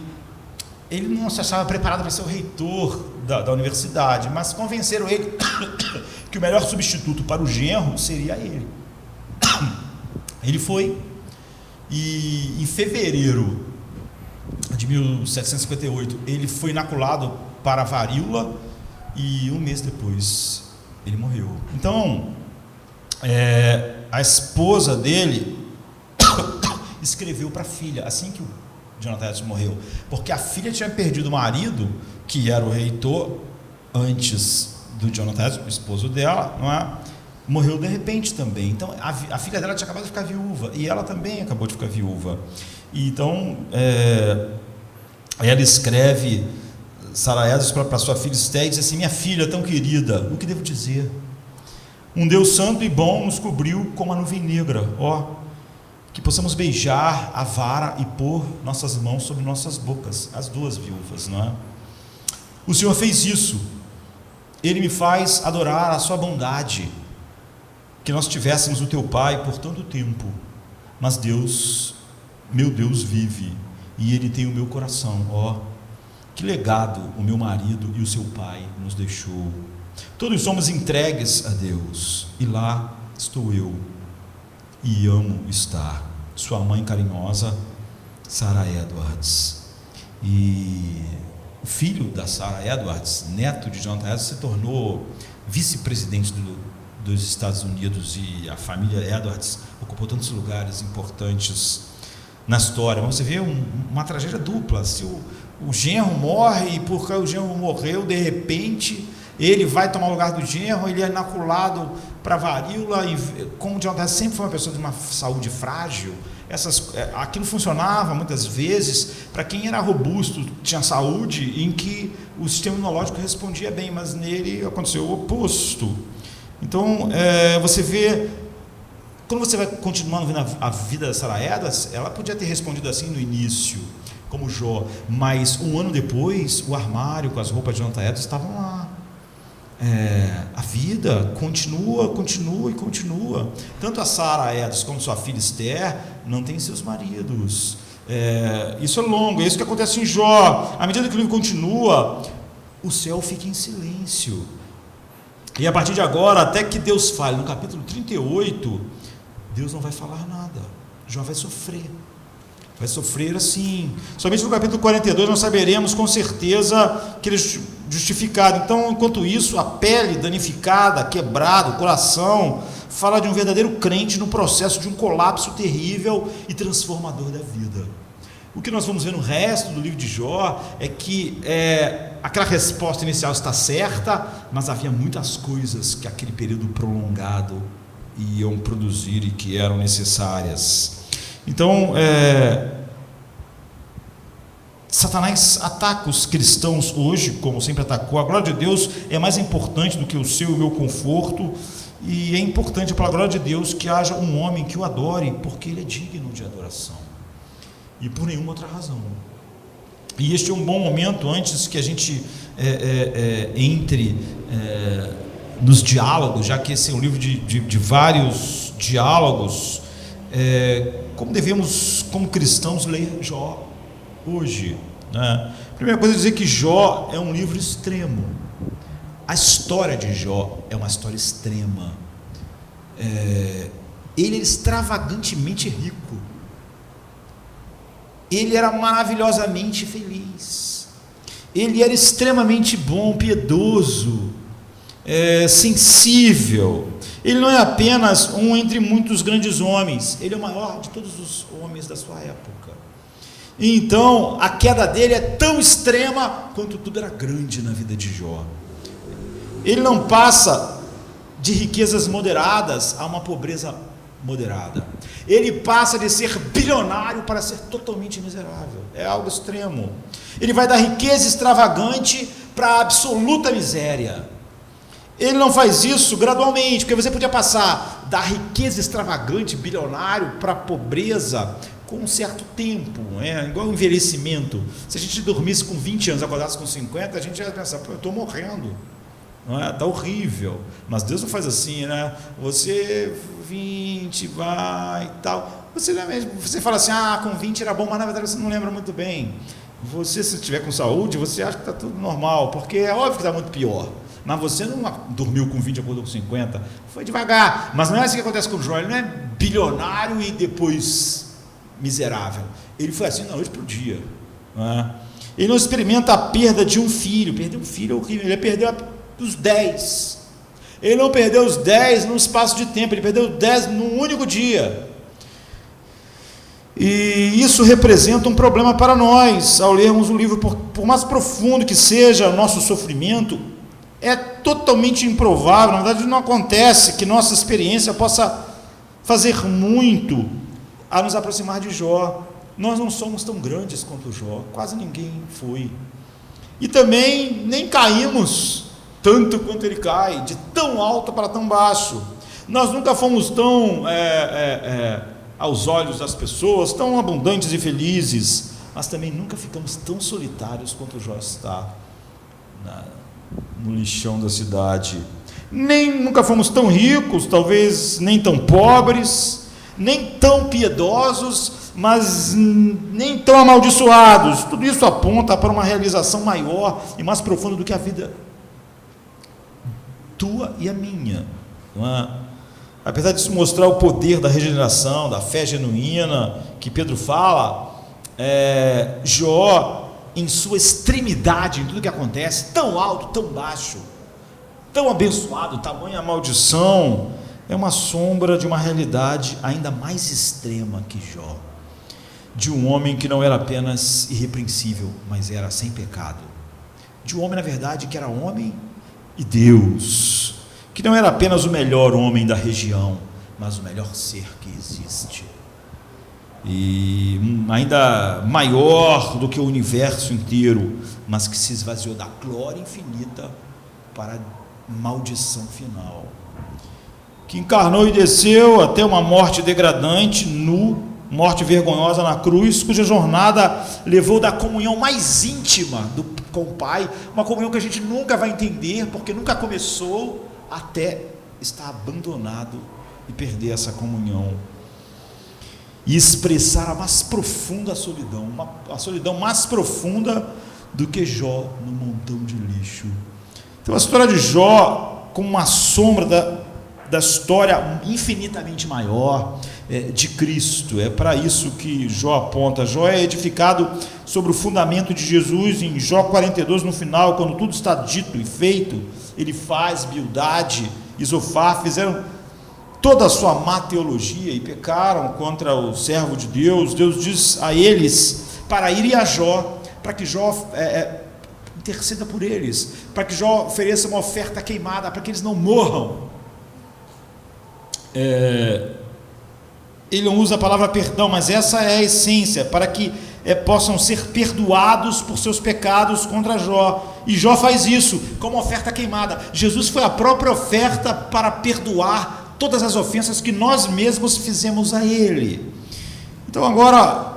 ele não se achava preparado para ser o reitor da universidade, mas convenceram ele que o melhor substituto para o genro seria ele. Ele foi, e em fevereiro de 1758 ele foi inoculado para a varíola, e um mês depois ele morreu. Então, a esposa dele escreveu para a filha, assim que o Jonathan Edwards morreu, porque a filha tinha perdido o marido, que era o reitor antes do Jonathan Edwards, o esposo dela, não é? Morreu de repente também. Então a filha dela tinha acabado de ficar viúva, e ela também acabou de ficar viúva. E então ela escreve, Sarah Edwards, para sua filha Esther, e diz assim: minha filha tão querida, o que devo dizer? Um Deus santo e bom nos cobriu com uma nuvem negra, que possamos beijar a vara e pôr nossas mãos sobre nossas bocas, as duas viúvas, não é? O Senhor fez isso, Ele me faz adorar a sua bondade, que nós tivéssemos o teu pai por tanto tempo, mas Deus, meu Deus vive, e Ele tem o meu coração, que legado o meu marido e o seu pai nos deixou. Todos somos entregues a Deus, e lá estou eu, e amo estar. Sua mãe carinhosa, Sarah Edwards. E o filho da Sarah Edwards, neto de Jonathan Edwards, se tornou vice-presidente dos Estados Unidos, e a família Edwards ocupou tantos lugares importantes na história. Você vê uma tragédia dupla. Se o genro morre, e porque o genro morreu, de repente ele vai tomar o lugar do genro, ele é inoculado para varíola, e como o Jonathan sempre foi uma pessoa de uma saúde frágil, aquilo funcionava muitas vezes para quem era robusto, tinha saúde, em que o sistema imunológico respondia bem, mas nele aconteceu o oposto. Então, você vê, quando você vai continuando vendo a vida da Sarah Edwards, ela podia ter respondido assim no início, como Jó, mas um ano depois, o armário com as roupas de Jonathan Edwards estavam lá. A vida continua. Tanto a Sarah Edwards como sua filha Esther não têm seus maridos. Isso é longo, é isso que acontece em Jó. À medida que o livro continua, o céu fica em silêncio. E a partir de agora, até que Deus fale, no capítulo 38, Deus não vai falar nada. Jó vai sofrer assim. Somente no capítulo 42 nós saberemos com certeza que ele é justificado. Então, enquanto isso, a pele danificada, quebrada, o coração fala de um verdadeiro crente no processo de um colapso terrível e transformador da vida. O que nós vamos ver no resto do livro de Jó é que aquela resposta inicial está certa, mas havia muitas coisas que aquele período prolongado iam produzir e que eram necessárias. Então, Satanás ataca os cristãos hoje, como sempre atacou. A glória de Deus é mais importante do que o seu e o meu conforto, e é importante para a glória de Deus que haja um homem que o adore, porque ele é digno de adoração, e por nenhuma outra razão. E este é um bom momento, antes que a gente entre nos diálogos, já que esse é um livro de vários diálogos, como devemos, como cristãos, ler Jó hoje, né? Primeira coisa é dizer que Jó é um livro extremo. A história de Jó é uma história extrema. Ele é extravagantemente rico. Ele era maravilhosamente feliz. Ele era extremamente bom, piedoso, sensível. Ele não é apenas um entre muitos grandes homens, ele é o maior de todos os homens da sua época. Então, a queda dele é tão extrema quanto tudo era grande na vida de Jó. Ele não passa de riquezas moderadas a uma pobreza moderada. Ele passa de ser bilionário para ser totalmente miserável. É algo extremo. Ele vai da riqueza extravagante para a absoluta miséria. Ele não faz isso gradualmente, porque você podia passar da riqueza extravagante, bilionário, para a pobreza com um certo tempo, igual o envelhecimento. Se a gente dormisse com 20 anos, acordasse com 50, a gente ia pensar, eu estou morrendo, não é? Está horrível. Mas Deus não faz assim, né? Você 20 vai e tal. Você fala assim, com 20 era bom, mas na verdade você não lembra muito bem. Você, se estiver com saúde, você acha que está tudo normal, porque é óbvio que está muito pior. Mas você não dormiu com 20 e acordou com 50, foi devagar. Mas não é assim que acontece com o Jó. Ele não é bilionário e depois miserável. Ele foi assim da noite para o dia. Ele não experimenta a perda de um filho. Perder um filho é horrível. Ele perdeu os 10. Ele não perdeu os 10 num espaço de tempo. Ele perdeu 10 num único dia. E isso representa um problema para nós. Ao lermos o livro, por mais profundo que seja o nosso sofrimento, é totalmente improvável, na verdade não acontece, que nossa experiência possa fazer muito a nos aproximar de Jó. Nós não somos tão grandes quanto Jó, quase ninguém foi. E também nem caímos tanto quanto ele cai, de tão alto para tão baixo. Nós nunca fomos tão, aos olhos das pessoas, tão abundantes e felizes, mas também nunca ficamos tão solitários quanto Jó está no lixão da cidade. Nunca fomos tão ricos, talvez nem tão pobres, nem tão piedosos, mas nem tão amaldiçoados. Tudo isso aponta para uma realização maior e mais profunda do que a vida tua e a minha, não é? Apesar disso mostrar o poder da regeneração, da fé genuína que Pedro fala, Jó, em sua extremidade, em tudo que acontece, tão alto, tão baixo, tão abençoado, tamanha maldição, é uma sombra de uma realidade ainda mais extrema que Jó, de um homem que não era apenas irrepreensível, mas era sem pecado, de um homem, na verdade, que era homem e Deus, que não era apenas o melhor homem da região, mas o melhor ser que existe, e ainda maior do que o universo inteiro, mas que se esvaziou da glória infinita para a maldição final, que encarnou e desceu até uma morte degradante, nu, morte vergonhosa na cruz, cuja jornada levou da comunhão mais íntima com o Pai, uma comunhão que a gente nunca vai entender, porque nunca começou, até estar abandonado e perder essa comunhão, e expressar a mais profunda solidão, a solidão mais profunda do que Jó no montão de lixo. Então a história de Jó, como uma sombra da história infinitamente maior de Cristo, é para isso que Jó aponta. Jó é edificado sobre o fundamento de Jesus. Em Jó 42, no final, quando tudo está dito e feito, ele faz, Bildade e Zofar fizeram toda a sua má teologia e pecaram contra o servo de Deus, Deus diz a eles para irem a Jó, para que Jó interceda por eles, para que Jó ofereça uma oferta queimada, para que eles não morram. Ele não usa a palavra perdão, mas essa é a essência, para que possam ser perdoados por seus pecados contra Jó. E Jó faz isso como oferta queimada. Jesus foi a própria oferta para perdoar todas as ofensas que nós mesmos fizemos a ele. Então agora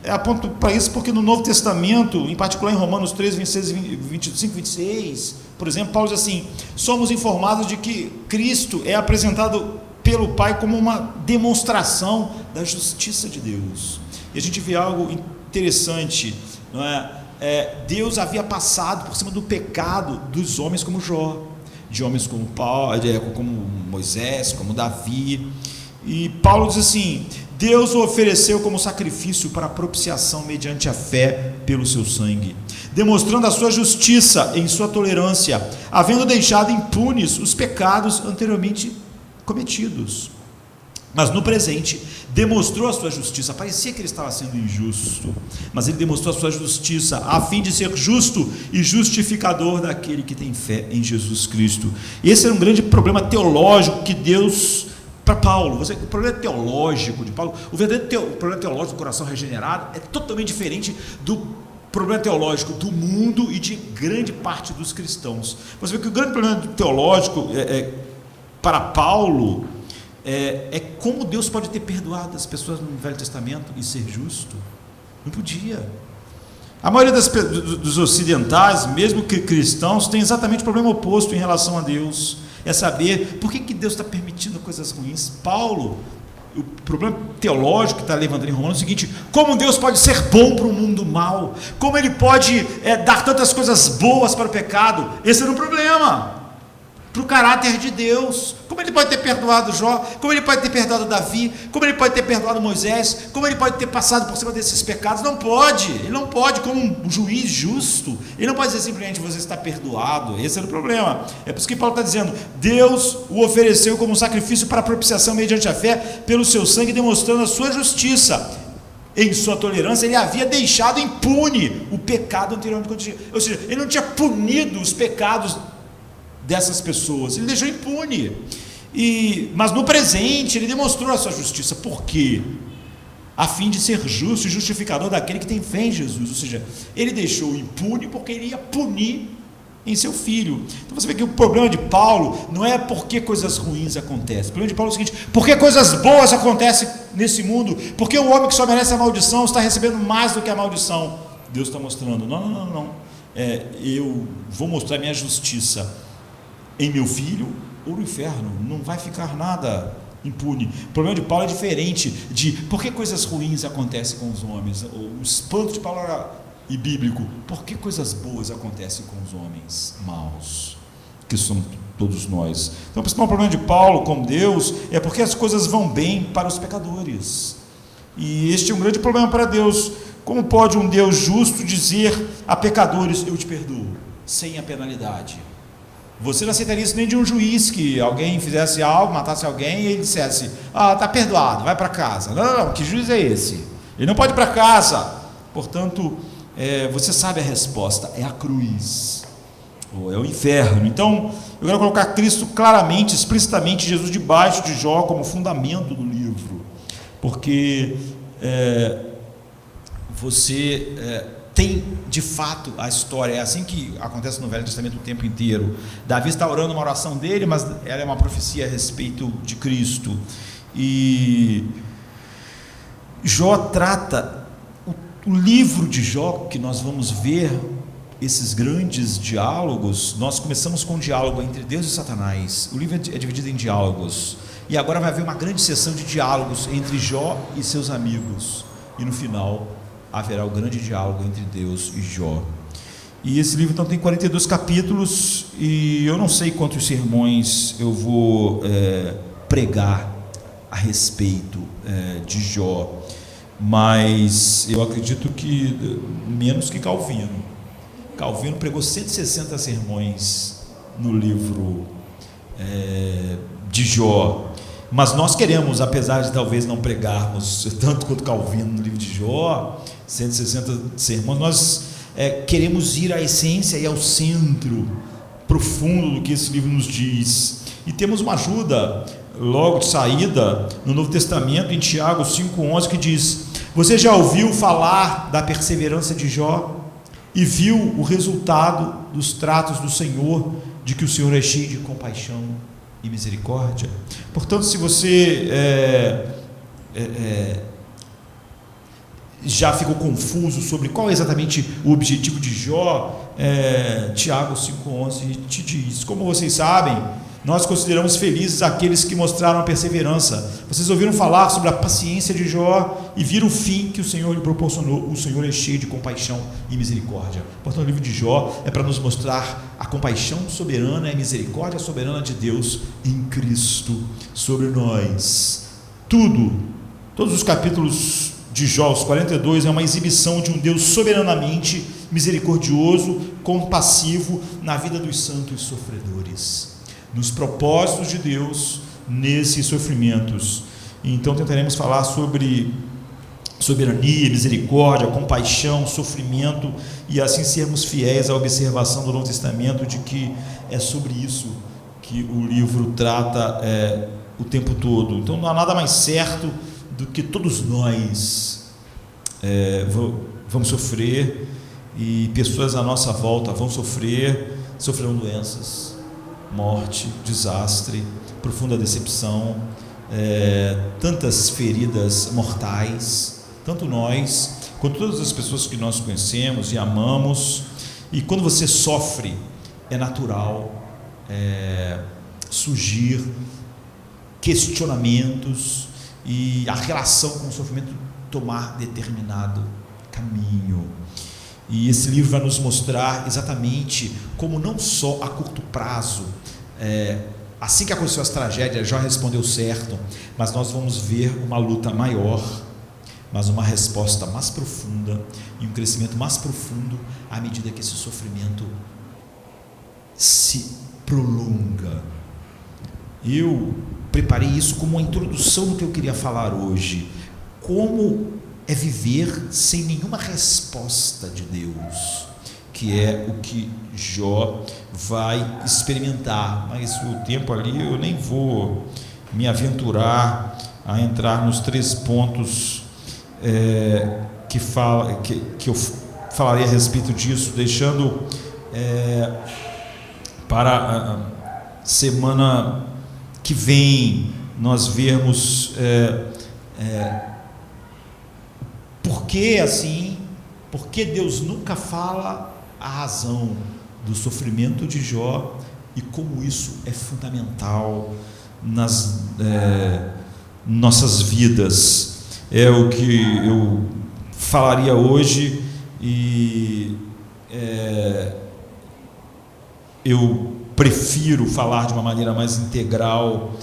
aponto para isso porque no Novo Testamento, em particular em Romanos 3, 26, 25, 26, por exemplo, Paulo diz assim: somos informados de que Cristo é apresentado pelo Pai como uma demonstração da justiça de Deus. E a gente vê algo interessante, não é? Deus havia passado por cima do pecado dos homens como Jó, de homens como Paulo, como Moisés, como Davi. E Paulo diz assim: Deus o ofereceu como sacrifício para propiciação mediante a fé pelo seu sangue, demonstrando a sua justiça em sua tolerância, havendo deixado impunes os pecados anteriormente cometidos. Mas no presente demonstrou a sua justiça. Parecia que ele estava sendo injusto, mas ele demonstrou a sua justiça a fim de ser justo e justificador daquele que tem fé em Jesus Cristo. Esse era um grande problema teológico que Deus, para Paulo, o problema teológico de Paulo, o verdadeiro problema teológico do coração regenerado é totalmente diferente do problema teológico do mundo e de grande parte dos cristãos. Você vê que o grande problema teológico para Paulo é como Deus pode ter perdoado as pessoas no Velho Testamento e ser justo. Não podia. A maioria dos ocidentais, mesmo que cristãos, tem exatamente o problema oposto em relação a Deus. É saber por que Deus está permitindo coisas ruins. Paulo, o problema teológico que está levantando em Romanos é o seguinte: como Deus pode ser bom para um mundo mau? Como Ele pode dar tantas coisas boas para o pecado? Esse era um problema para o caráter de Deus. Como Ele pode ter perdoado Jó? Como Ele pode ter perdoado Davi? Como Ele pode ter perdoado Moisés? Como Ele pode ter passado por cima desses pecados? Não pode. Ele não pode, como um juiz justo, Ele não pode dizer simplesmente: você está perdoado. Esse era o problema. É por isso que Paulo está dizendo: Deus o ofereceu como um sacrifício para propiciação mediante a fé pelo seu sangue, demonstrando a sua justiça. Em sua tolerância, Ele havia deixado impune o pecado anteriormente cometido. Ou seja, Ele não tinha punido os pecados dessas pessoas, Ele deixou impune. Mas no presente Ele demonstrou a sua justiça. Por quê? A fim de ser justo e justificador daquele que tem fé em Jesus. Ou seja, Ele deixou impune porque Ele ia punir em seu Filho. Então você vê que o problema de Paulo não é porque coisas ruins acontecem. O problema de Paulo é o seguinte: porque coisas boas acontecem nesse mundo, porque o homem que só merece a maldição está recebendo mais do que a maldição. Deus está mostrando: não, eu vou mostrar minha justiça em meu Filho, ou no inferno, não vai ficar nada impune. O problema de Paulo é diferente de por que coisas ruins acontecem com os homens. O espanto de Paulo era e bíblico: por que coisas boas acontecem com os homens maus, que somos todos nós. Então o principal problema de Paulo com Deus é porque as coisas vão bem para os pecadores, e este é um grande problema para Deus. Como pode um Deus justo dizer a pecadores: eu te perdoo, sem a penalidade? Você não aceitaria isso nem de um juiz, que alguém fizesse algo, matasse alguém e ele dissesse: está perdoado, vai para casa. Não, que juiz é esse? Ele não pode ir para casa. Portanto, você sabe a resposta: é a cruz, ou é o inferno. Então eu quero colocar Cristo claramente, explicitamente, Jesus debaixo de Jó, como fundamento do livro, porque você tem de fato a história. É assim que acontece no Velho Testamento o tempo inteiro. Davi está orando uma oração dele, mas ela é uma profecia a respeito de Cristo. E Jó trata, o livro de Jó, que nós vamos ver esses grandes diálogos. Nós começamos com um diálogo entre Deus e Satanás. O livro é dividido em diálogos, e agora vai haver uma grande sessão de diálogos entre Jó e seus amigos, e no final haverá o grande diálogo entre Deus e Jó. E esse livro então tem 42 capítulos, e eu não sei quantos sermões eu vou pregar a respeito de Jó, mas eu acredito que menos que Calvino. Calvino pregou 160 sermões no livro de Jó. Mas nós queremos, apesar de talvez não pregarmos tanto quanto Calvino no livro de Jó, 160 sermões, nós queremos ir à essência e ao centro profundo do que esse livro nos diz. E temos uma ajuda logo de saída no Novo Testamento, em Tiago 5,11, que diz: você já ouviu falar da perseverança de Jó e viu o resultado dos tratos do Senhor, de que o Senhor é cheio de compaixão e misericórdia? Portanto, se você já ficou confuso sobre qual é exatamente o objetivo de Jó, Tiago 5,11 te diz: como vocês sabem, nós consideramos felizes aqueles que mostraram a perseverança. Vocês ouviram falar sobre a paciência de Jó e viram o fim que o Senhor lhe proporcionou. O Senhor é cheio de compaixão e misericórdia. Portanto, o livro de Jó é para nos mostrar a compaixão soberana e a misericórdia soberana de Deus em Cristo sobre nós. Todos os capítulos de Jó, os 42, é uma exibição de um Deus soberanamente misericordioso, compassivo na vida dos santos sofredores, nos propósitos de Deus nesses sofrimentos. Então tentaremos falar sobre soberania, misericórdia, compaixão, sofrimento, e assim sermos fiéis à observação do Novo Testamento de que é sobre isso que o livro trata o tempo todo. Então não há nada mais certo do que todos nós vamos sofrer, e pessoas à nossa volta sofrerão doenças, morte, desastre, profunda decepção, tantas feridas mortais, tanto nós quanto todas as pessoas que nós conhecemos e amamos. E quando você sofre, é natural surgir questionamentos e a relação com o sofrimento tomar determinado caminho. E esse livro vai nos mostrar exatamente como, não só a curto prazo, assim que aconteceu as tragédias, Jó respondeu certo, mas nós vamos ver uma luta maior, mas uma resposta mais profunda e um crescimento mais profundo à medida que esse sofrimento se prolonga. Eu preparei isso como uma introdução do que eu queria falar hoje. Como é viver sem nenhuma resposta de Deus, que é o que Jó vai experimentar. Mas o tempo ali eu nem vou me aventurar a entrar nos 3 pontos que eu falarei a respeito disso, deixando para a semana que vem nós vermos por que assim, por que Deus nunca fala a razão do sofrimento de Jó e como isso é fundamental nas nossas vidas. É o que eu falaria hoje, e eu prefiro falar de uma maneira mais integral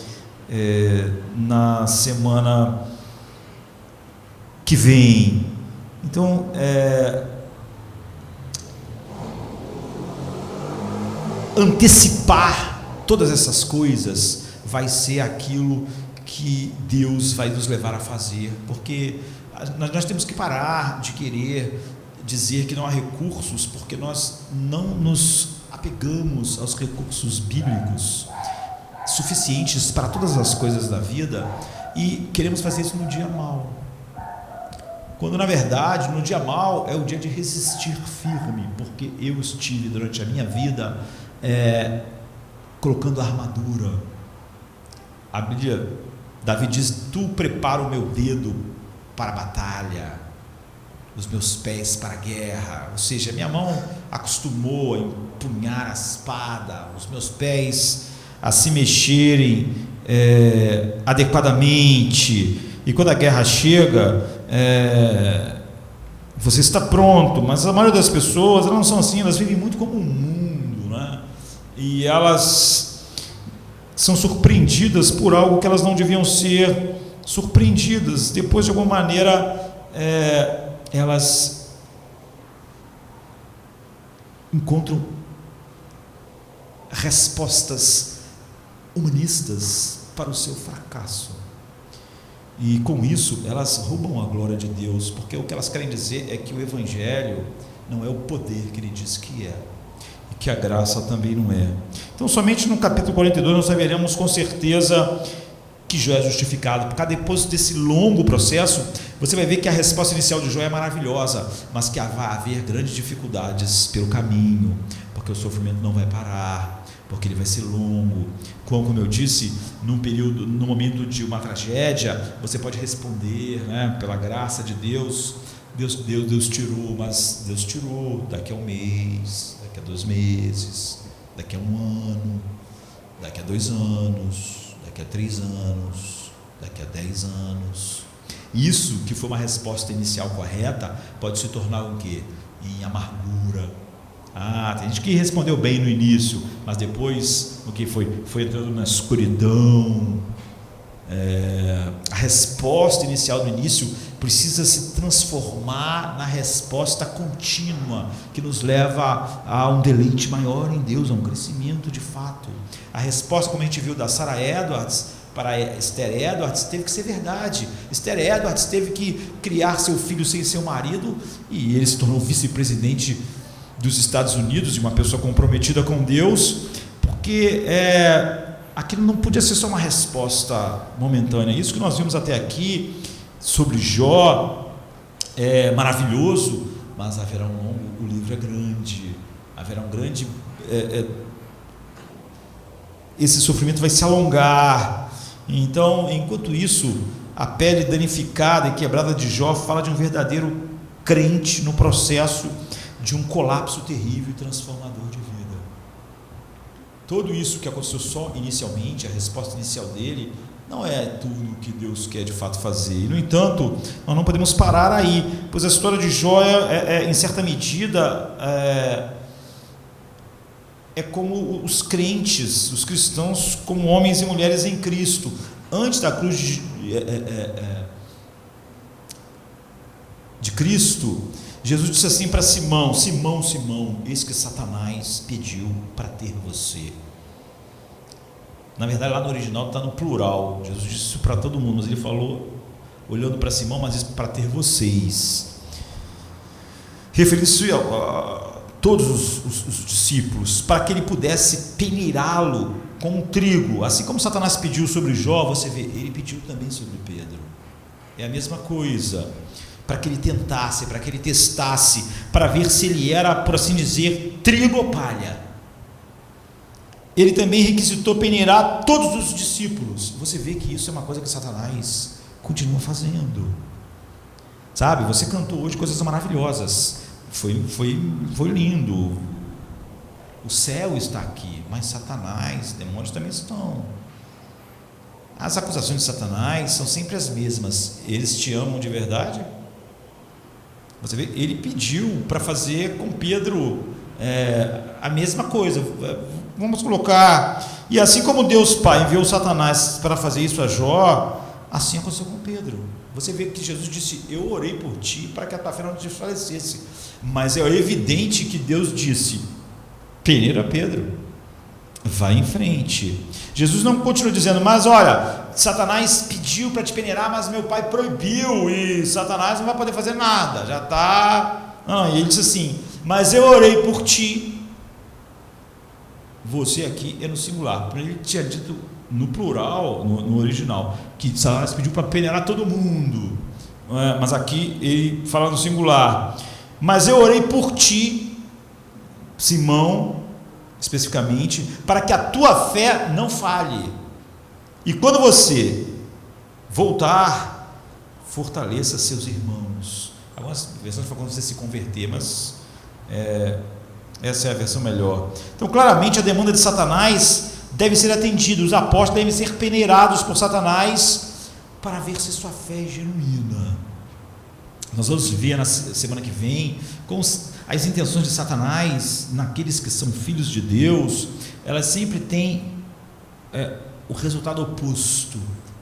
na semana que vem. Então, antecipar todas essas coisas vai ser aquilo que Deus vai nos levar a fazer, porque nós temos que parar de querer dizer que não há recursos, porque nós não nos apegamos aos recursos bíblicos suficientes para todas as coisas da vida e queremos fazer isso no dia mau, quando na verdade no dia mau é o dia de resistir firme, porque eu estive durante a minha vida colocando a armadura. A Bíblia, Davi diz: tu prepara o meu dedo para a batalha, os meus pés para a guerra. Ou seja, minha mão acostumou a empunhar a espada, os meus pés a se mexerem adequadamente, e quando a guerra chega, você está pronto. Mas a maioria das pessoas, elas não são assim, elas vivem muito como um mundo, né? E elas são surpreendidas por algo que elas não deviam ser surpreendidas. Depois, de alguma maneira, elas encontram respostas humanistas para o seu fracasso. E com isso elas roubam a glória de Deus, porque o que elas querem dizer é que o Evangelho não é o poder que ele diz que é, e que a graça também não é. Então somente no capítulo 42 nós saberemos com certeza que Jó é justificado, porque depois desse longo processo, você vai ver que a resposta inicial de Jó é maravilhosa, mas que vai haver grandes dificuldades pelo caminho, porque o sofrimento não vai parar, porque ele vai ser longo. Como eu disse, no momento de uma tragédia, você pode responder, né, pela graça de Deus, Deus tirou, mas Deus tirou daqui a um mês, daqui a 2 meses, daqui a 1 ano, daqui a 2 anos, daqui a 3 anos, daqui a 10 anos. Isso que foi uma resposta inicial correta pode se tornar o quê? Em amargura. Tem gente que respondeu bem no início, mas depois o que foi entrando na escuridão. A resposta inicial do início precisa se transformar na resposta contínua, que nos leva a um deleite maior em Deus, a um crescimento de fato. A resposta, como a gente viu da Sarah Edwards para Esther Edwards, teve que ser verdade. Esther Edwards teve que criar seu filho sem seu marido, e ele se tornou vice-presidente dos Estados Unidos, e uma pessoa comprometida com Deus, porque aquilo não podia ser só uma resposta momentânea. Isso que nós vimos até aqui sobre Jó é maravilhoso, mas haverá o livro é grande, haverá um grande esse sofrimento vai se alongar. Então, enquanto isso, a pele danificada e quebrada de Jó fala de um verdadeiro crente no processo de um colapso terrível e transformador de vida. Tudo isso que aconteceu só inicialmente, a resposta inicial dele, não é tudo que Deus quer de fato fazer. E, no entanto, nós não podemos parar aí, pois a história de Jó em certa medida, é como os crentes, os cristãos, como homens e mulheres em Cristo. Antes da cruz de Cristo, Jesus disse assim para Simão: Simão, Simão, eis que Satanás pediu para ter você. Na verdade, lá no original está no plural. Jesus disse isso para todo mundo, mas ele falou olhando para Simão, mas disse para ter vocês, referindo-se a todos os discípulos, para que ele pudesse peneirá-lo com um trigo. Assim como Satanás pediu sobre Jó, você vê, ele pediu também sobre Pedro. É a mesma coisa, para que ele tentasse, para que ele testasse, para ver se ele era, por assim dizer, trigo ou palha. Ele também requisitou peneirar todos os discípulos. Você vê que isso é uma coisa que Satanás continua fazendo. Sabe, você cantou hoje coisas maravilhosas, foi lindo, o céu está aqui, mas Satanás, demônios também estão. As acusações de Satanás são sempre as mesmas. Eles te amam de verdade? Você vê, ele pediu para fazer com Pedro a mesma coisa. Vamos colocar, e assim como Deus Pai enviou Satanás para fazer isso a Jó, assim aconteceu com Pedro. Você vê que Jesus disse: eu orei por ti para que a tua fé não desfalecesse. Mas é evidente que Deus disse: peneira Pedro, vai em frente. Jesus não continua dizendo: mas olha, Satanás pediu para te peneirar, mas meu pai proibiu, e Satanás não vai poder fazer nada, já está. Não, e ele disse assim: mas eu orei por ti. Você aqui é no singular, porque ele tinha dito no plural, no original, que Satanás pediu para peneirar todo mundo, mas aqui ele fala no singular. Mas eu orei por ti, Simão, especificamente, para que a tua fé não falhe, e quando você voltar, fortaleça seus irmãos. Algumas versões falam quando você se converter, mas essa é a versão melhor. Então, claramente, a demanda de Satanás deve ser atendida. Os apóstolos devem ser peneirados por Satanás para ver se sua fé é genuína. Nós vamos ver na semana que vem com as intenções de Satanás naqueles que são filhos de Deus. Elas sempre têm o resultado oposto,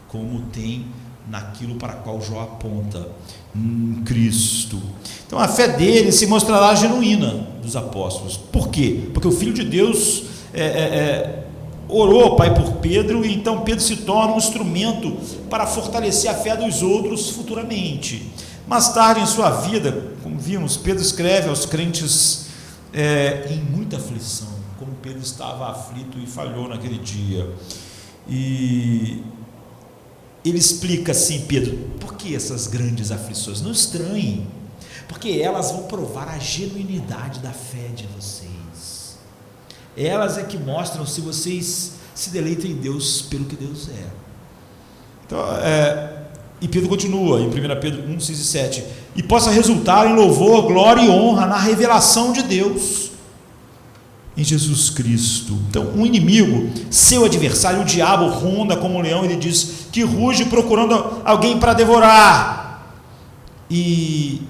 como tem naquilo para qual Jó aponta, em Cristo. Então a fé dele se mostrará genuína dos apóstolos. Por quê? Porque o Filho de Deus orou, Pai, por Pedro, e então Pedro se torna um instrumento para fortalecer a fé dos outros futuramente. Mais tarde em sua vida, como vimos, Pedro escreve aos crentes em muita aflição, como Pedro estava aflito e falhou naquele dia. E ele explica assim: Pedro, por que essas grandes aflições? Não estranhem, porque elas vão provar a genuinidade da fé de vocês. Elas é que mostram se vocês se deleitam em Deus pelo que Deus é. Então, e Pedro continua em 1 Pedro 1, 6 e 7: e possa resultar em louvor, glória e honra na revelação de Deus em Jesus Cristo. Então, um inimigo, seu adversário, o diabo, ronda como um leão, ele diz que ruge procurando alguém para devorar, e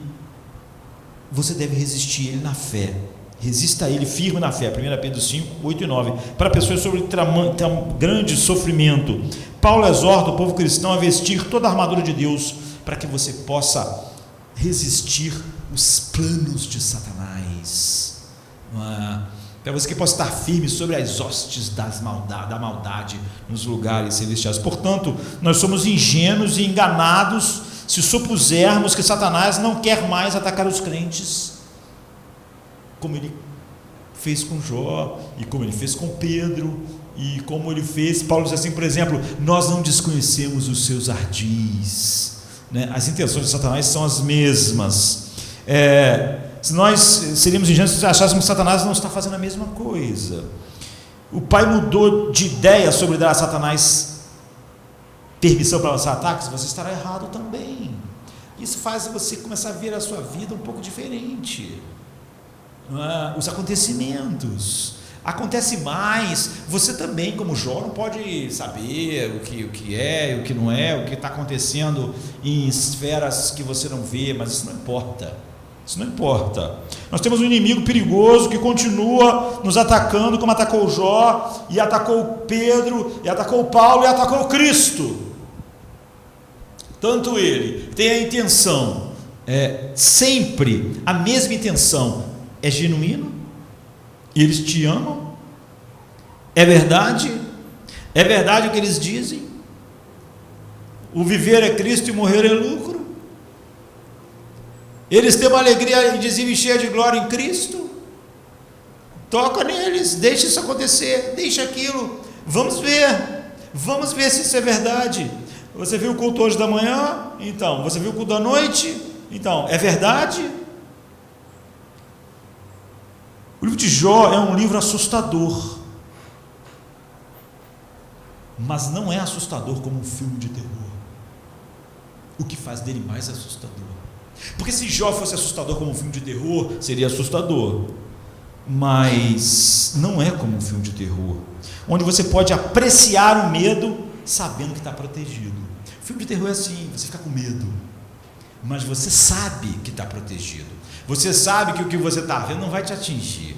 você deve resistir ele na fé. Resista a ele firme na fé. 1 Pedro 5, 8 e 9. Para pessoas sobre grande sofrimento, Paulo exorta o povo cristão a vestir toda a armadura de Deus, para que você possa resistir os planos de Satanás, para você que possa estar firme sobre as hostes da maldade nos lugares celestiais. Portanto, nós somos ingênuos e enganados se supusermos que Satanás não quer mais atacar os crentes, como ele fez com Jó, e como ele fez com Pedro, e como ele fez, Paulo diz assim, por exemplo: nós não desconhecemos os seus ardis, né? As intenções de Satanás são as mesmas. Se nós seríamos ingênuos se achássemos que Satanás não está fazendo a mesma coisa. O pai mudou de ideia sobre dar a Satanás permissão para lançar ataques, você estará errado também. Isso faz você começar a ver a sua vida um pouco diferente. Os acontecimentos acontece mais. Você também, como Jó, não pode saber o que é e o que não é, o que está acontecendo em esferas que você não vê, mas isso não importa. Isso não importa. Nós temos um inimigo perigoso que continua nos atacando, como atacou Jó, e atacou Pedro, e atacou Paulo, e atacou Cristo. Tanto ele tem a intenção, sempre a mesma intenção. É genuíno? E eles te amam? É verdade? É verdade o que eles dizem? O viver é Cristo e morrer é lucro? Eles têm uma alegria indizível e cheia de glória em Cristo? Toca neles, deixa isso acontecer, deixa aquilo, vamos ver se isso é verdade. Você viu o culto hoje da manhã? Então, você viu o culto da noite? Então, é verdade? O livro de Jó é um livro assustador, mas não é assustador como um filme de terror, o que faz dele mais assustador. Porque se Jó fosse assustador como um filme de terror, seria assustador, mas não é como um filme de terror, onde você pode apreciar o medo sabendo que está protegido. O filme de terror é assim, você fica com medo, mas você sabe que está protegido. Você sabe que o que você está vendo não vai te atingir.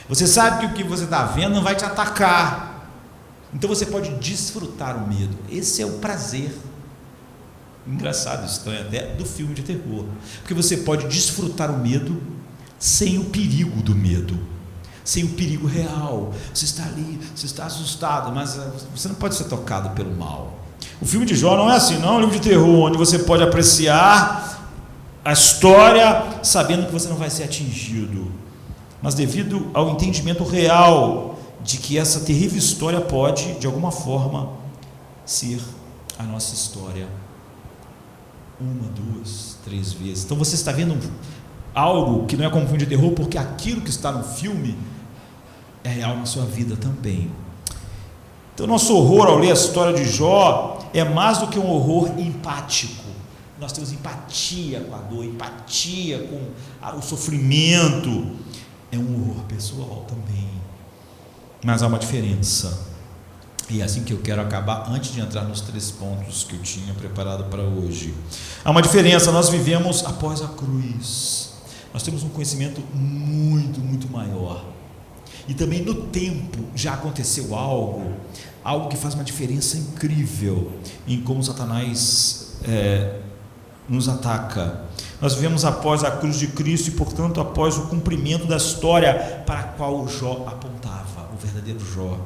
Você sabe que o que você está vendo não vai te atacar. Então você pode desfrutar o medo. Esse é o prazer, engraçado, estranho até, do filme de terror. Porque você pode desfrutar o medo sem o perigo do medo, sem o perigo real. Você está ali, você está assustado, mas você não pode ser tocado pelo mal. O filme de Jó não é assim, não é um livro de terror onde você pode apreciar a história sabendo que você não vai ser atingido, mas devido ao entendimento real de que essa terrível história pode, de alguma forma, ser a nossa história 1, 2, 3 vezes. Então você está vendo algo que não é como um filme de terror, porque aquilo que está no filme é real na sua vida também. Então nosso horror ao ler a história de Jó é mais do que um horror empático. Nós temos empatia com a dor, empatia com o sofrimento. É um horror pessoal também, mas há uma diferença, e é assim que eu quero acabar antes de entrar nos 3 pontos que eu tinha preparado para hoje. Há uma diferença. Nós vivemos após a cruz, nós temos um conhecimento muito, muito maior, e também no tempo já aconteceu algo que faz uma diferença incrível em como Satanás nos ataca. Nós vivemos após a cruz de Cristo e, portanto, após o cumprimento da história para a qual o Jó apontava, o verdadeiro Jó.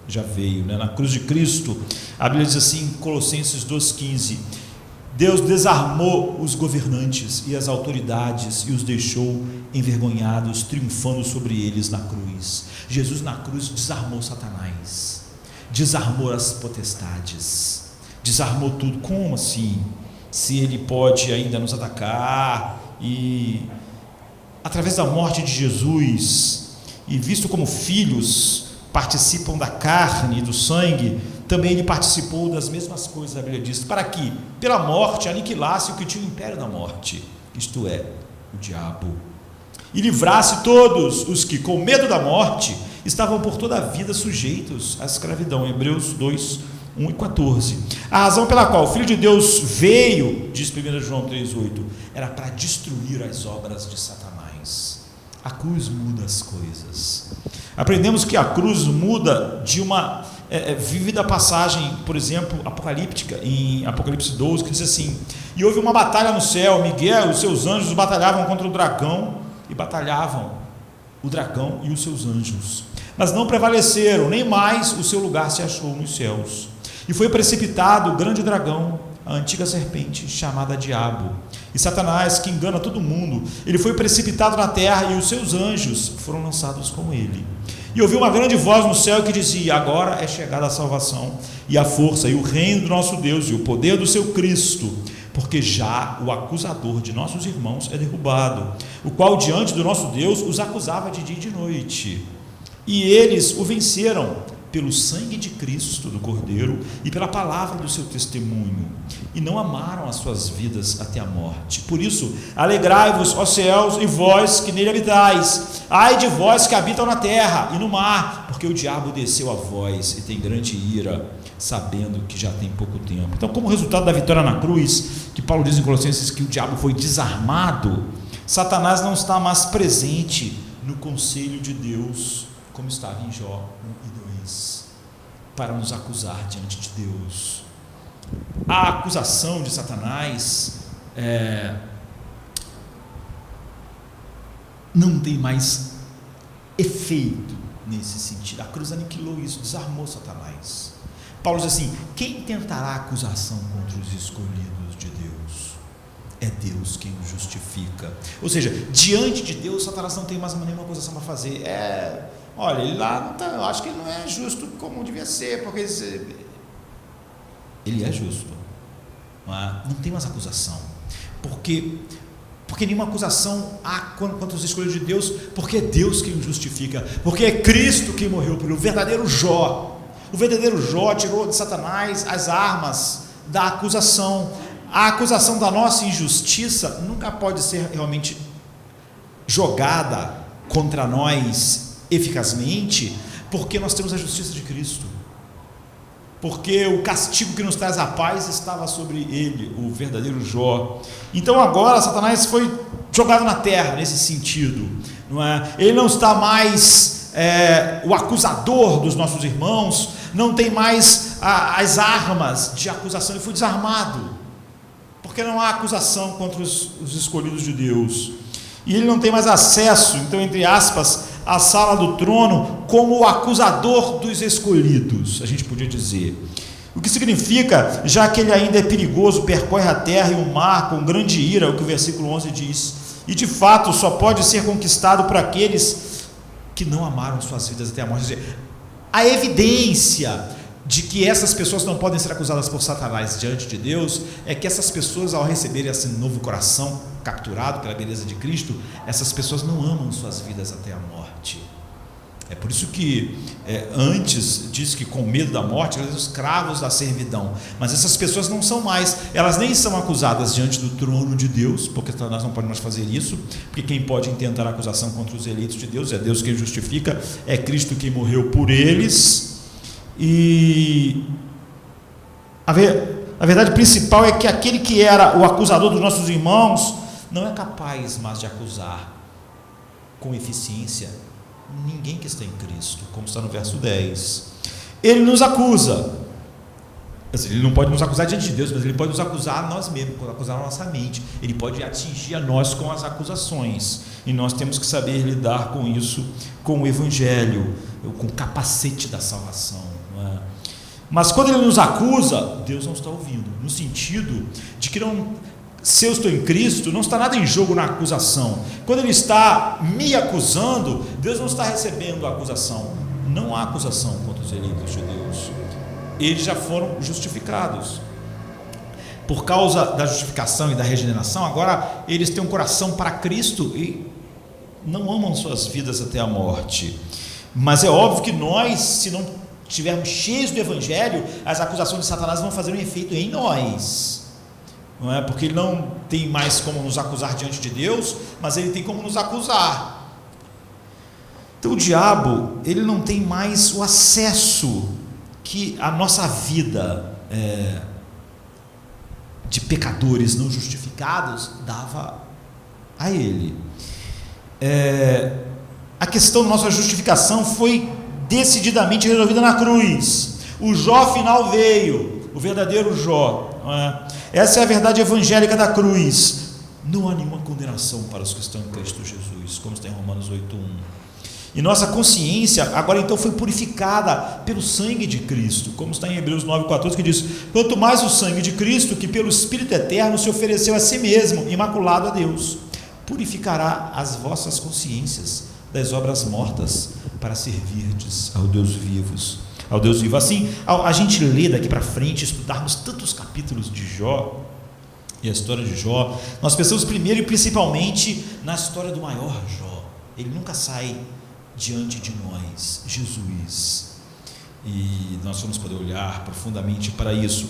já veio, né? Na cruz de Cristo, a Bíblia diz assim em Colossenses 2,15: Deus desarmou os governantes e as autoridades e os deixou envergonhados, triunfando sobre eles na cruz. Jesus na cruz desarmou Satanás, desarmou as potestades, desarmou tudo. Como assim? Se ele pode ainda nos atacar, e através da morte de Jesus, e visto como filhos participam da carne e do sangue, também ele participou das mesmas coisas, a Bíblia diz, para que pela morte aniquilasse o que tinha o império da morte, isto é, o diabo, e livrasse todos os que com medo da morte estavam por toda a vida sujeitos à escravidão. Hebreus 2, 1 e 14. A razão pela qual o Filho de Deus veio, diz 1 João 3,8, era para destruir as obras de Satanás. A cruz muda as coisas. Aprendemos que a cruz muda de uma vívida passagem, por exemplo, apocalíptica, em Apocalipse 12, que diz assim: e houve uma batalha no céu, Miguel e os seus anjos batalhavam contra o dragão, e batalhavam o dragão e os seus anjos, mas não prevaleceram, nem mais o seu lugar se achou nos céus. E foi precipitado o grande dragão, a antiga serpente, chamada Diabo, e Satanás, que engana todo mundo. Ele foi precipitado na terra, e os seus anjos foram lançados com ele. E ouvi uma grande voz no céu que dizia: agora é chegada a salvação, e a força, e o reino do nosso Deus, e o poder do seu Cristo, porque já o acusador de nossos irmãos é derrubado, o qual diante do nosso Deus os acusava de dia e de noite. E eles o venceram pelo sangue de Cristo, do Cordeiro, e pela palavra do seu testemunho, e não amaram as suas vidas até a morte. Por isso, alegrai-vos, ó céus, e vós que nele habitais. Ai de vós que habitam na terra e no mar, porque o diabo desceu a vós e tem grande ira, sabendo que já tem pouco tempo. Então, como resultado da vitória na cruz, que Paulo diz em Colossenses que o diabo foi desarmado, Satanás não está mais presente no conselho de Deus, como estava em Jó 1 e 2, para nos acusar diante de Deus. A acusação de Satanás não tem mais efeito nesse sentido. A cruz aniquilou isso, desarmou Satanás. Paulo diz assim: quem tentará acusação contra os escolhidos de Deus? É Deus quem os justifica. Ou seja, diante de Deus, Satanás não tem mais nenhuma acusação para fazer. Olha, ele lá não tá, eu acho que ele não é justo como devia ser, porque ele é justo, não tem mais acusação, porque nenhuma acusação há contra os escolhidos de Deus, porque é Deus quem o justifica, porque é Cristo quem morreu por ele. O verdadeiro Jó tirou de Satanás as armas da acusação. A acusação da nossa injustiça nunca pode ser realmente jogada contra nós eficazmente, porque nós temos a justiça de Cristo, porque o castigo que nos traz a paz estava sobre ele, o verdadeiro Jó. Então agora Satanás foi jogado na terra nesse sentido, não é? Ele não está mais o acusador dos nossos irmãos, não tem mais as armas de acusação, ele foi desarmado, porque não há acusação contra os escolhidos de Deus, e ele não tem mais acesso, então, entre aspas, à sala do trono como o acusador dos escolhidos, a gente podia dizer. O que significa, já que ele ainda é perigoso, percorre a terra e o mar com grande ira, o que o versículo 11 diz, e de fato só pode ser conquistado por aqueles que não amaram suas vidas até a morte. Quer dizer, a evidência de que essas pessoas não podem ser acusadas por Satanás diante de Deus é que essas pessoas, ao receberem esse novo coração capturado pela beleza de Cristo, essas pessoas não amam suas vidas até a morte. É por isso que antes diz que com medo da morte eles eram escravos da servidão, mas essas pessoas não são mais, elas nem são acusadas diante do trono de Deus, porque Satanás não pode mais fazer isso, porque quem pode intentar a acusação contra os eleitos de Deus é Deus quem justifica, é Cristo quem morreu por eles. E a verdade principal é que aquele que era o acusador dos nossos irmãos não é capaz mais de acusar com eficiência ninguém que está em Cristo, como está no verso 10. Ele nos acusa, ele não pode nos acusar diante de Deus, mas ele pode nos acusar a nós mesmos, acusar a nossa mente, ele pode atingir a nós com as acusações, e nós temos que saber lidar com isso, com o Evangelho, com o capacete da salvação. Mas quando ele nos acusa, Deus não está ouvindo, no sentido de que se eu estou em Cristo, não está nada em jogo na acusação. Quando ele está me acusando, Deus não está recebendo a acusação. Não há acusação contra os eleitos de Deus. Eles já foram justificados. Por causa da justificação e da regeneração, agora eles têm um coração para Cristo e não amam suas vidas até a morte. Mas é óbvio que nós, se não estivermos cheios do Evangelho, as acusações de Satanás vão fazer um efeito em nós, não é? Porque ele não tem mais como nos acusar diante de Deus, mas ele tem como nos acusar. Então o diabo, ele não tem mais o acesso que a nossa vida de pecadores não justificados dava a ele. A questão da nossa justificação foi decididamente resolvida na cruz. O Jó final veio, o verdadeiro Jó, não é? Essa é a verdade evangélica da cruz. Não há nenhuma condenação para os que estão em Cristo Jesus, como está em Romanos 8:1. E nossa consciência agora então foi purificada pelo sangue de Cristo, como está em Hebreus 9:14, que diz: quanto mais o sangue de Cristo, que pelo Espírito eterno se ofereceu a si mesmo, imaculado a Deus, purificará as vossas consciências das obras mortas, para servirdes ao Deus vivo. Assim, a gente lê daqui para frente, estudarmos tantos capítulos de Jó e a história de Jó, nós pensamos primeiro e principalmente na história do maior Jó. Ele nunca sai diante de nós, Jesus, e nós vamos poder olhar profundamente para isso,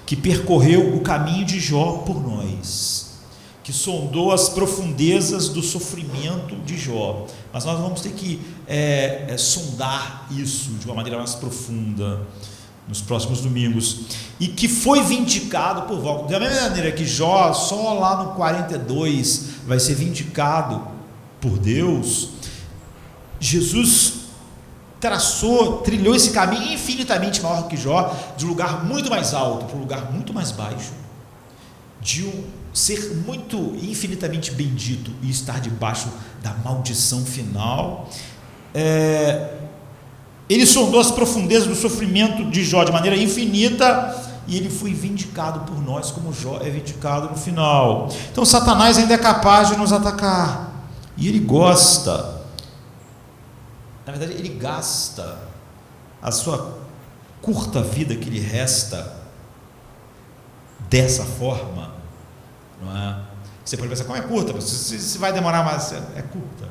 que percorreu o caminho de Jó por nós, que sondou as profundezas do sofrimento de Jó, mas nós vamos ter que sondar isso de uma maneira mais profunda nos próximos domingos, e que foi vindicado por Jó, da mesma maneira que Jó só lá no 42 vai ser vindicado por Deus. Jesus trilhou esse caminho infinitamente maior que Jó, de um lugar muito mais alto para um lugar muito mais baixo, de um ser muito infinitamente bendito e estar debaixo da maldição final. Ele sondou as profundezas do sofrimento de Jó de maneira infinita, e ele foi vindicado por nós, como Jó é vindicado no final. Então Satanás ainda é capaz de nos atacar, e ele gosta, na verdade ele gasta a sua curta vida que lhe resta dessa forma, não é? Você pode pensar, como é curta? Se vai demorar mais, é curta,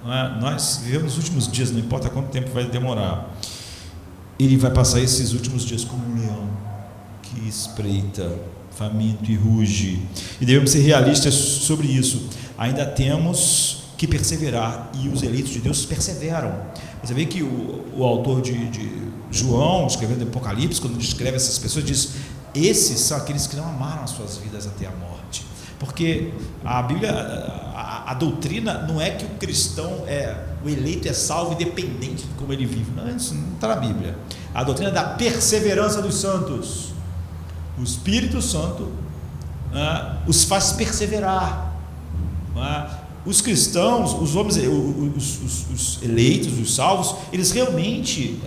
não é? Nós vivemos os últimos dias, não importa quanto tempo vai demorar. Ele vai passar esses últimos dias como um leão que espreita, faminto e ruge, e devemos ser realistas sobre isso. Ainda temos que perseverar, e os eleitos de Deus perseveram. Você vê que o autor de João, escrevendo o Apocalipse, quando descreve essas pessoas, diz: esses são aqueles que não amaram as suas vidas até a morte. Porque a Bíblia, a doutrina não é que o cristão o eleito é salvo independente de como ele vive. Não, isso não está na Bíblia. A doutrina é da perseverança dos santos. O Espírito Santo os faz perseverar. Os cristãos, os homens, os eleitos, os salvos, eles realmente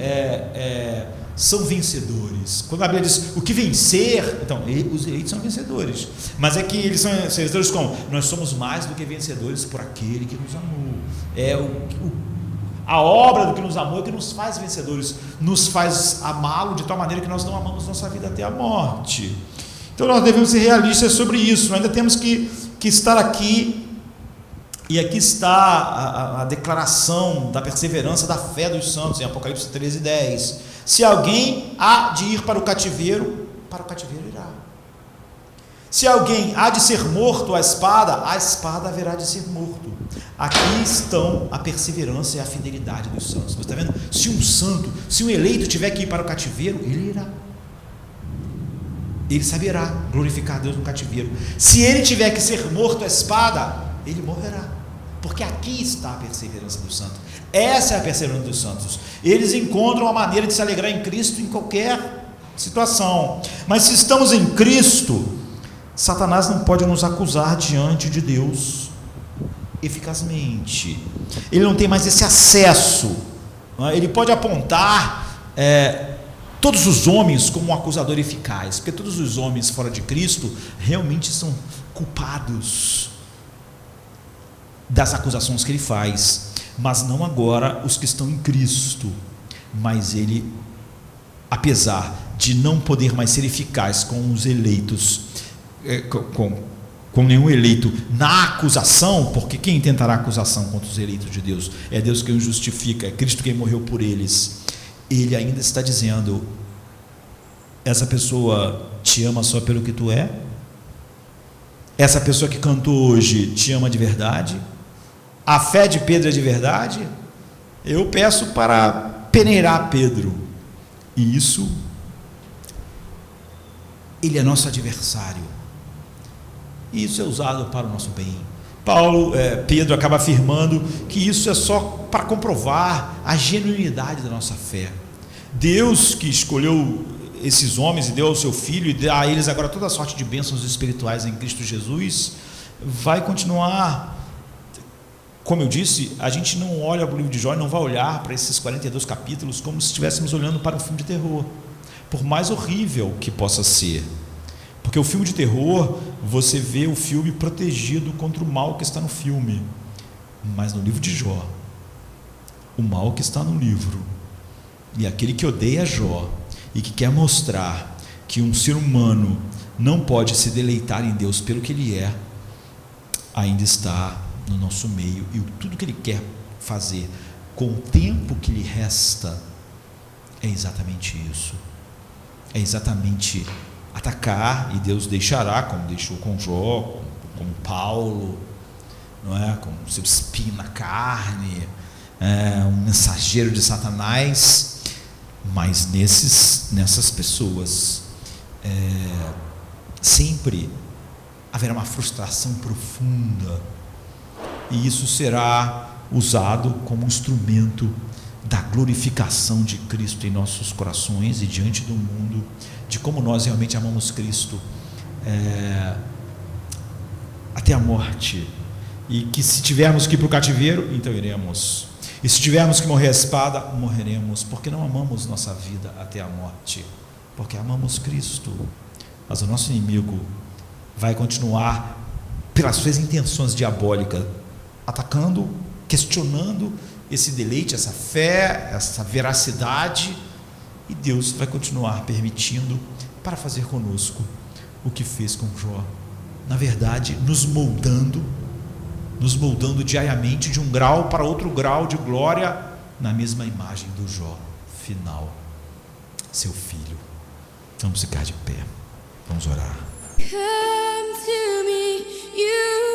são vencedores. Quando a Bíblia diz o que vencer, então os eleitos são vencedores, mas é que eles são vencedores como? Nós somos mais do que vencedores por aquele que nos amou. A obra do que nos amou é que nos faz vencedores, nos faz amá-lo de tal maneira que nós não amamos nossa vida até a morte. Então nós devemos ser realistas sobre isso. Ainda temos que estar aqui. E aqui está a declaração da perseverança da fé dos santos, em Apocalipse 13:10. Se alguém há de ir para o cativeiro irá. Se alguém há de ser morto à espada haverá de ser morto. Aqui estão a perseverança e a fidelidade dos santos. Você está vendo? Se um eleito tiver que ir para o cativeiro, ele irá. Ele saberá glorificar Deus no cativeiro. Se ele tiver que ser morto à espada, ele morrerá. Porque aqui está a perseverança dos santos. Essa é a perseverança dos santos. Eles encontram a maneira de se alegrar em Cristo em qualquer situação. Mas se estamos em Cristo, Satanás não pode nos acusar diante de Deus eficazmente. Ele não tem mais esse acesso. Ele pode apontar todos os homens como um acusador eficaz, porque todos os homens fora de Cristo realmente são culpados das acusações que ele faz, mas não agora os que estão em Cristo. Mas ele, apesar de não poder mais ser eficaz com os eleitos, com nenhum eleito na acusação, porque quem tentará acusação contra os eleitos de Deus? É Deus quem os justifica, é Cristo quem morreu por eles. Ele ainda está dizendo: essa pessoa te ama só pelo que tu é? Essa pessoa que cantou hoje te ama de verdade? A fé de Pedro é de verdade? Eu peço para peneirar Pedro. E isso, ele é nosso adversário. E isso é usado para o nosso bem. Pedro acaba afirmando que isso é só para comprovar a genuinidade da nossa fé. Deus que escolheu esses homens e deu ao seu Filho e dá a eles agora toda a sorte de bênçãos espirituais em Cristo Jesus, vai continuar. Como eu disse, a gente não olha para o livro de Jó e não vai olhar para esses 42 capítulos como se estivéssemos olhando para um filme de terror, por mais horrível que possa ser. Porque o filme de terror, você vê o filme protegido contra o mal que está no filme. Mas no livro de Jó, o mal que está no livro, e aquele que odeia Jó e que quer mostrar que um ser humano não pode se deleitar em Deus pelo que ele é, ainda está no nosso meio, e tudo que ele quer fazer com o tempo que lhe resta é exatamente isso. É exatamente atacar, e Deus deixará, como deixou com Jó, como Paulo, não é? Com seu espinho na carne, um mensageiro de Satanás. Mas nessas pessoas sempre haverá uma frustração profunda, e isso será usado como instrumento da glorificação de Cristo em nossos corações e diante do mundo, de como nós realmente amamos Cristo até a morte, e que se tivermos que ir para o cativeiro, então iremos, e se tivermos que morrer à espada, morreremos, porque não amamos nossa vida até a morte, porque amamos Cristo. Mas o nosso inimigo vai continuar, pelas suas intenções diabólicas, atacando, questionando esse deleite, essa fé, essa veracidade, e Deus vai continuar permitindo para fazer conosco o que fez com Jó, na verdade nos moldando diariamente de um grau para outro grau de glória, na mesma imagem do Jó final, seu filho. Vamos ficar de pé, vamos orar. Come to me, you